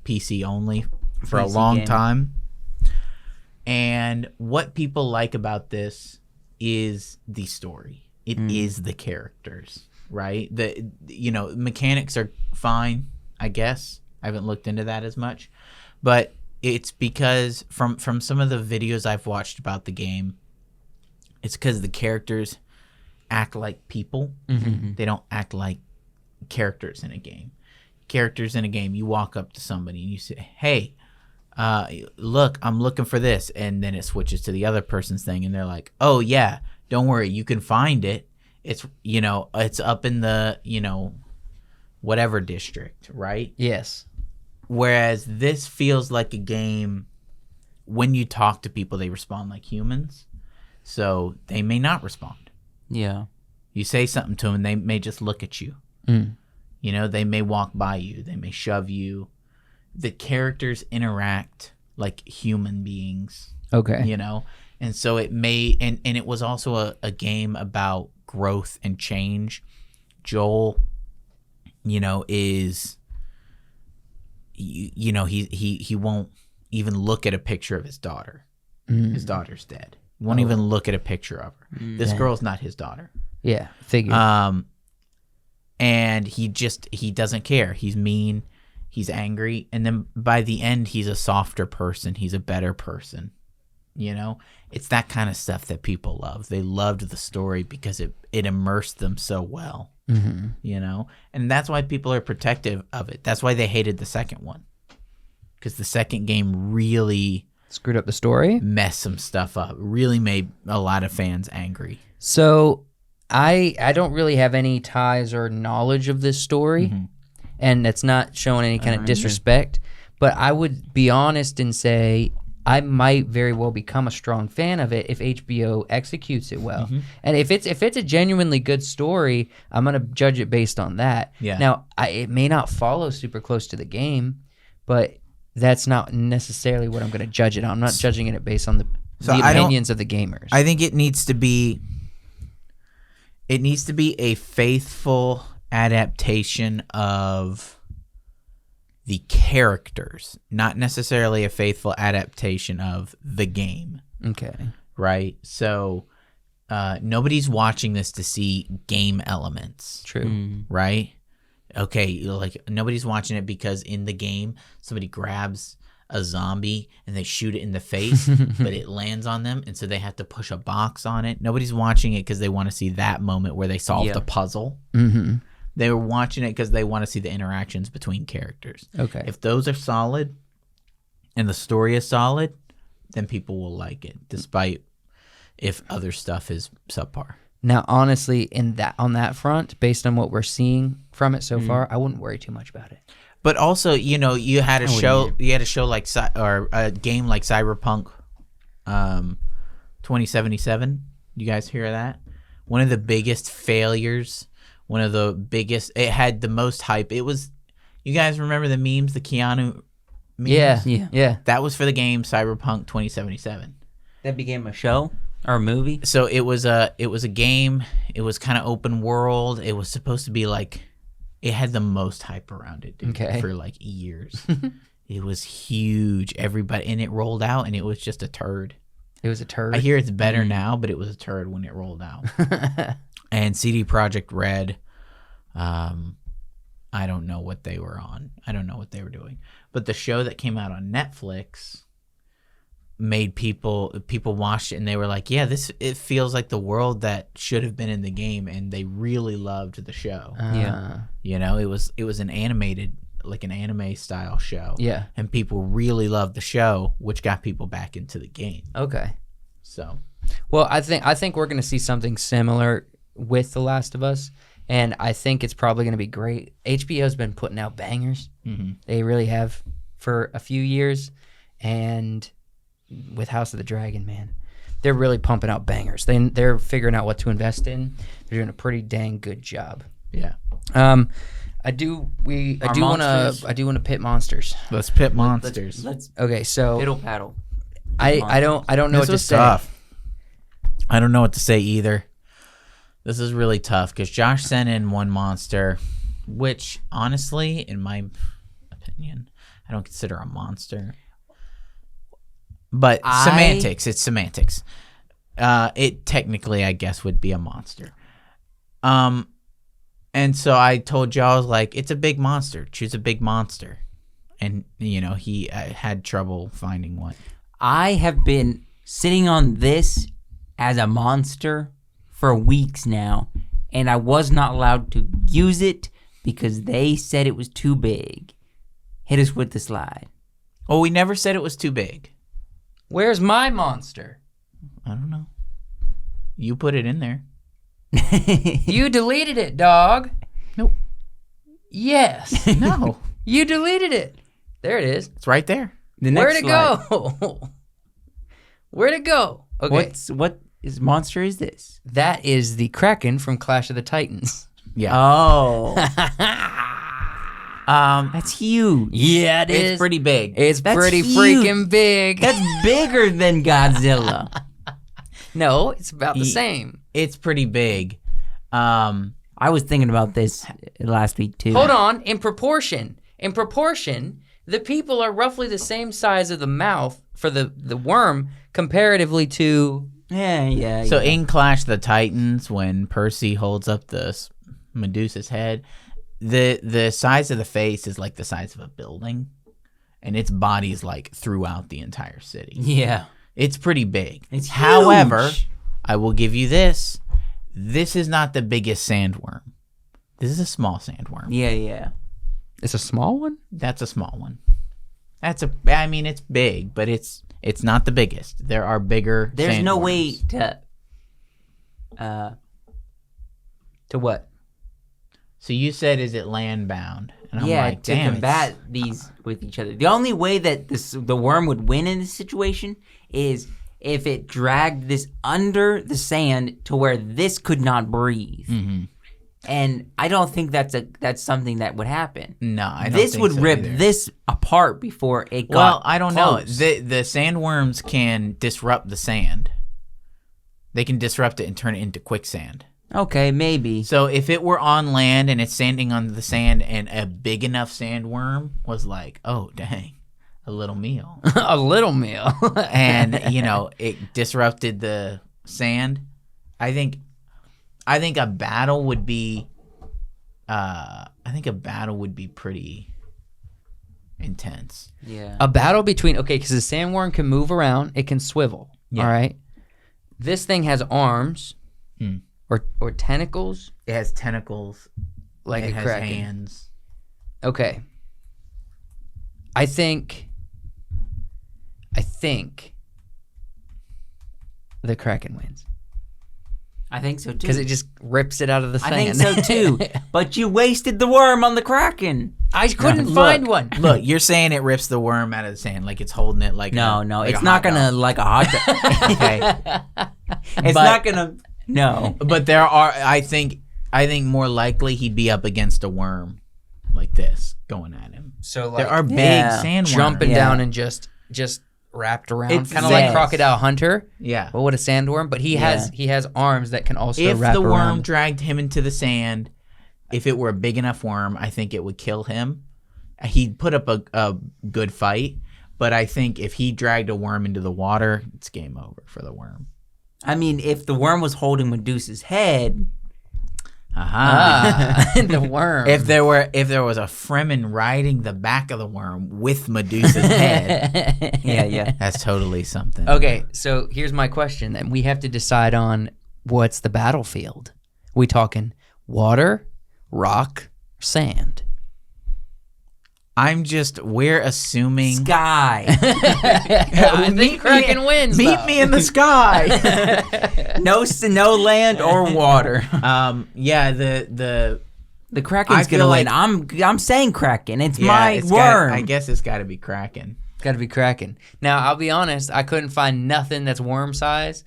PC only for a
PC
long
game.
time. And what people like about this is the story. It is the characters, right? The mechanics are fine, I guess. I haven't looked into that as much, but it's because from some of the videos I've watched about the game, it's because the characters act like people.
Mm-hmm.
They don't act like characters in a game. Characters in a game, you walk up to somebody and you say, hey, look, I'm looking for this. And then it switches to the other person's thing. And they're like, oh, yeah, don't worry. You can find it. It's, it's up in the, whatever district, right?
Yes.
Whereas this feels like a game, when you talk to people, they respond like humans. So they may not respond.
Yeah.
You say something to them, they may just look at you. They may walk by you. They may shove you. The characters interact like human beings,
Okay.
And so it may, and it was also a game about growth and change. Joel, is, he won't even look at a picture of his daughter. His daughter's dead. He won't even look at a picture of her. This girl's not his daughter.
Yeah. Figure.
And he doesn't care. He's mean. He's angry. And then by the end, he's a softer person. He's a better person. It's that kind of stuff that people love. They loved the story because it immersed them so well. And that's why people are protective of it. That's why they hated the second one. Because the second game really
Screwed up the story.
messed some stuff up. Really made a lot of fans angry.
So I don't really have any ties or knowledge of this story, and it's not showing any kind of disrespect. But I would be honest and say I might very well become a strong fan of it if HBO executes it well. And if it's a genuinely good story, I'm gonna judge it based on that.
Yeah.
Now it may not follow super close to the game, but that's not necessarily what I'm going to judge it on. I'm not judging it based on the
I don't-
opinions of the gamers.
I think it needs to be a faithful adaptation of the characters, not necessarily a faithful adaptation of the game,
Okay.
right? So nobody's watching this to see game elements,
True.
right? Okay, like nobody's watching it because in the game somebody grabs a zombie and they shoot it in the face, but it lands on them, and so they have to push a box on it. Nobody's watching it because they want to see that moment where they solve the puzzle.
Mm-hmm.
They were watching it because they want to see the interactions between characters.
Okay.
If those are solid and the story is solid, then people will like it, despite if other stuff is subpar.
Now, honestly, on that front, based on what we're seeing from it so far, I wouldn't worry too much about it.
But also, you had a show like a game like Cyberpunk 2077. You guys hear that? One of the biggest failures, it had the most hype. It was, you guys remember the memes, the Keanu memes?
Yeah.
That was for the game Cyberpunk 2077.
That became a show or a movie.
So it was a game. It was kind of open world. It was supposed to be like, it had the most hype around it, dude, for like years. It was huge. Everybody, and it rolled out, and it was just a turd.
It was a turd.
I hear it's better now, but it was a turd when it rolled out. And CD Projekt Red, I don't know what they were on. I don't know what they were doing. But the show that came out on Netflix made people watched it, and they were like, yeah, it feels like the world that should have been in the game, and they really loved the show. It was an animated, like an anime style show.
Yeah.
And people really loved the show, which got people back into the game.
Okay.
So,
well, I think we're going to see something similar with The Last of Us, and I think it's probably going to be great. HBO's been putting out bangers.
mm-hmm.
They really have for a few years, and with House of the Dragon, man, they're really pumping out bangers. They're figuring out what to invest in. They're doing a pretty dang good job.
Yeah.
I do want to pit monsters.
Let's pit monsters.
Let's
Okay, so
piddle paddle.
I don't know
This
what to
was
say.
tough. I don't know what to say either. This is really tough because Josh sent in one monster, which honestly, in my opinion, I don't consider a monster. But semantics, it's semantics. It technically, I guess, would be a monster. And so I told y'all, I was like, it's a big monster. Choose a big monster. And, he had trouble finding one.
I have been sitting on this as a monster for weeks now, and I was not allowed to use it because they said it was too big. Hit us with the slide.
Oh, we never said it was too big.
Where's my monster?
I don't know. You put it in there.
You deleted it, dog.
Nope.
Yes.
No.
You deleted it. There it is.
It's right there.
The
Where'd
next
it
slide.
go? Where'd it go? Okay.
What monster is this?
That is the Kraken from Clash of the Titans.
Yeah.
Oh, that's huge.
Yeah, it is.
It's pretty big.
It's
That's
pretty
huge.
freaking big.
That's bigger than Godzilla.
No, it's about the same.
It's pretty big.
I was thinking about this last week too.
Hold on. In proportion, the people are roughly the same size of the mouth for the worm comparatively to...
Yeah.
So in Clash of the Titans, when Percy holds up the Medusa's head, the size of the face is like the size of a building, and its body is like throughout the entire city.
Yeah.
It's pretty big.
It's huge.
However, I will give you this. This is not the biggest sandworm. This is a small sandworm.
Yeah.
It's a small one?
That's a small one. It's big, but it's not the biggest. There are bigger
There's no
sandworms.
way
To what?
So you said, is it land bound? And I'm
yeah,
like,
to
damn,
combat these with each other. The only way that the worm would win in this situation is if it dragged this under the sand to where this could not breathe.
Mm-hmm.
And I don't think that's something that would happen.
No, I don't
This
think
would
so
rip
either.
this apart before it got
Well, I don't
close.
know. The sandworms can disrupt the sand. They can disrupt it and turn it into quicksand.
Okay, maybe.
So if it were on land and it's standing on the sand and a big enough sandworm was like, oh, dang, a little meal.
A little meal.
And, it disrupted the sand. I think a battle would be pretty intense.
Yeah.
A battle between because the sandworm can move around, it can swivel.
Yeah.
All right. This thing has arms or tentacles
It has tentacles.
like
It
a
has
kraken.
hands.
Okay. I think the Kraken wins
I think so too.
because it just rips it out of the sand.
I think so too. But you wasted the worm on the Kraken.
I couldn't
Look,
find one.
Look, you're saying it rips the worm out of the sand, like it's holding it like
No,
like
it's
a
not
hot
gonna
dog.
like a hot dog.
Okay.
It's
But-
not gonna. No.
But there are, I think more likely he'd be up against a worm like this going at him.
So
There are big
Yeah.
sandworms.
jumping
Yeah.
down and just wrapped around,
It's
kind of like
yes.
Crocodile Hunter.
Yeah.
But with a sandworm, but he has arms that can also
If
wrap
the worm
around.
dragged him into the sand, if it were a big enough worm, I think it would kill him. He'd put up a good fight, but I think if he dragged a worm into the water, it's game over for the worm.
I mean, if the worm was holding Medusa's head,
The worm.
If there was a Fremen riding the back of the worm with Medusa's head,
yeah.
that's totally something.
Okay, so here's my question then. We have to decide on what's the battlefield. We talking water, rock, sand?
We're assuming.
Sky.
I think Kraken wins.
Meet
though.
me in the sky.
No land or water.
Yeah, the
The Kraken's
I feel
gonna
like-
win. I'm saying Kraken. It's
yeah,
my
it's
worm.
I guess it's got to be Kraken.
Got to be Kraken. Now, I'll be honest. I couldn't find nothing that's worm size.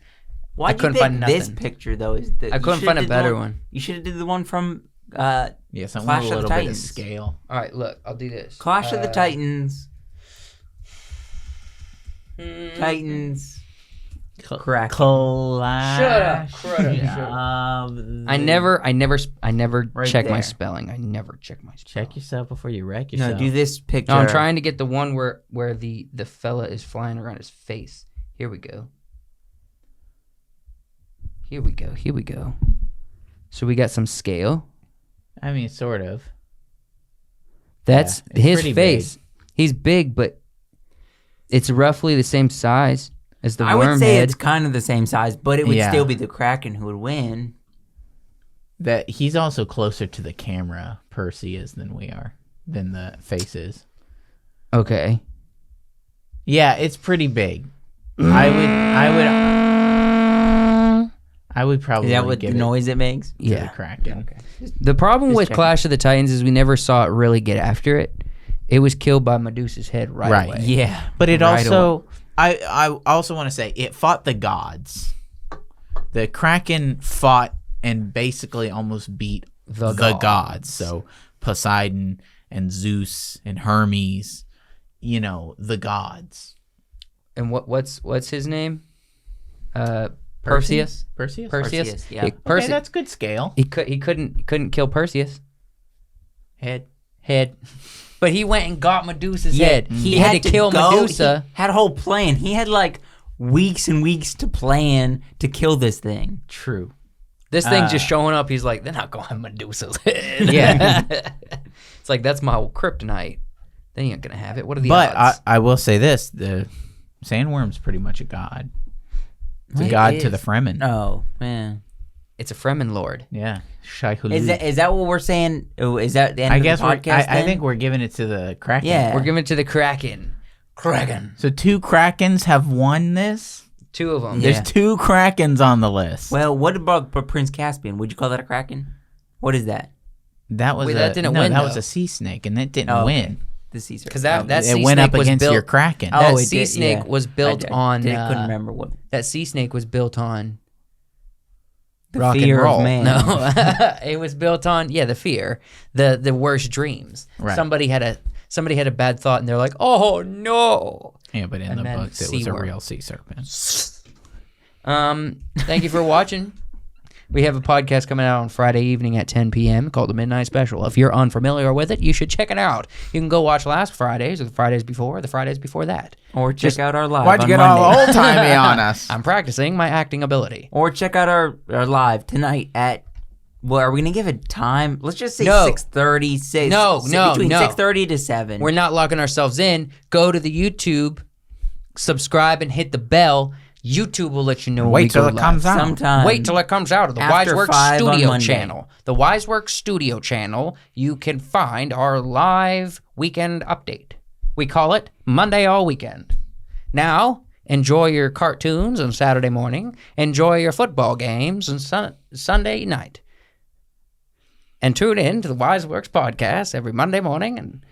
Why'd
couldn't
you pick
find
this
nothing.
picture though?
I couldn't find a better one.
You should have did the one from
Yeah, something
Clash
with a
of the
little bit of
Titans.
scale.
All right, look. I'll do this.
Clash of the Titans. Titans. Kraken.
Clash.
Shut up. Shut up. I never
Right
check my
there.
spelling. I never check my spelling.
Check yourself before you wreck yourself.
No, do this picture.
No, I'm trying to get the one where the fella is flying around his face. Here we go. Here we go. So we got some scale.
I mean, sort of.
That's
Yeah, it's
his
pretty
face. He's big, but it's roughly the same size as the
I
worm
would say
head.
it's kind of the same size, but it would
Yeah.
still be the Kraken who would win.
That he's also closer to the camera, Percy is, than we are, than the face is.
Okay.
Yeah, it's pretty big. I would probably
Is that what the
give it
noise it makes?
to
Yeah.
the Kraken.
The problem
Just
with
checking.
Clash of the Titans is we never saw it really get after it. It was killed by Medusa's head right away.
Yeah.
But it
Right
also, I also want to say, it fought the gods. The Kraken fought and basically almost beat
The
the
gods.
gods. So Poseidon and Zeus and Hermes, the gods.
And what's his name? Perseus.
Perseus?
Perseus, yeah.
Okay, that's good scale.
He couldn't kill Perseus.
Head.
But he went and got Medusa's
Yeah,
head. He had to kill
go-
Medusa.
He had a whole plan. He had like weeks and weeks to plan to kill this thing.
True.
This thing's just showing up. He's like, they're not going to have Medusa's head.
Yeah.
It's like, that's my kryptonite. They ain't going to have it. What are the
But
odds?
I will say this: the sandworm's pretty much a god. It's a
It
god to
is.
the Fremen.
Oh man,
It's a Fremen lord.
Yeah, Shai-Hulud.
is that what we're saying? Oh, is that the end
I
of
guess
the
I
podcast? then?
think we're giving it to the Kraken.
Yeah.
We're giving it to the Kraken. Kraken.
So 2 Krakens have won this.
2 of them.
Yeah.
There's 2 Krakens on the list.
Well, what about Prince Caspian? Would you call that a Kraken? What is that?
that was
Wait, that didn't
no,
win,
that was
though.
a sea snake, and it didn't
Oh, okay.
win.
The Caesar.
Because that
It
sea
went
snake
up
was
against
built.
your Kraken.
That
Oh, it
sea
did,
snake
yeah.
was built on.
I couldn't remember what.
That sea snake was built on
rock and
fear of
roll.
man.
No, it was built on the fear, the worst dreams.
Right.
Somebody had a bad thought, and they're like, "Oh no."
Yeah, but in
And
the
then
books, it was a
SeaWorld.
real sea serpent.
Thank you for watching. We have a podcast coming out on Friday evening at 10 p.m. called The Midnight Special. If you're unfamiliar with it, you should check it out. You can go watch last Fridays, or the Fridays before, the Fridays before that.
Or check out our live
Why'd you
on
get
Monday.
all old-timey on us?
I'm practicing my acting ability.
Or check out our live tonight at, well, are we going to give a time? Let's just say
No.
6:30. Between
No.
6:30 to 7.
We're not locking ourselves in. Go to the YouTube, subscribe, and hit the bell. YouTube will let you know when we
Wait till
go
it
live.
comes out.
Sometime.
Wait till it comes out of the
After
Wiseworks
5 on
Studio
Monday.
channel. The Wiseworks Studio channel, you can find our live weekend update. We call it Monday All Weekend. Now, enjoy your cartoons on Saturday morning. Enjoy your football games on Sunday night. And tune in to the Wiseworks podcast every Monday morning. And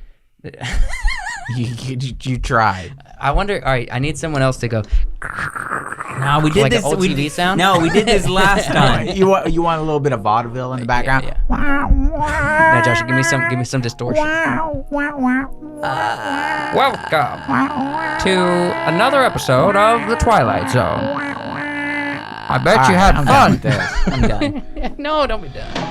You tried.
I wonder, all right, I need someone else to go.
No, we did
Like
this.
an old
we,
TV sound?
No, we did this last time.
You want a little bit of vaudeville in the background?
Yeah. Now, Josh, give me some distortion. Welcome to another episode of The Twilight Zone. I bet you had
I'm done with
fun.
this.
I'm done.
No, don't be done.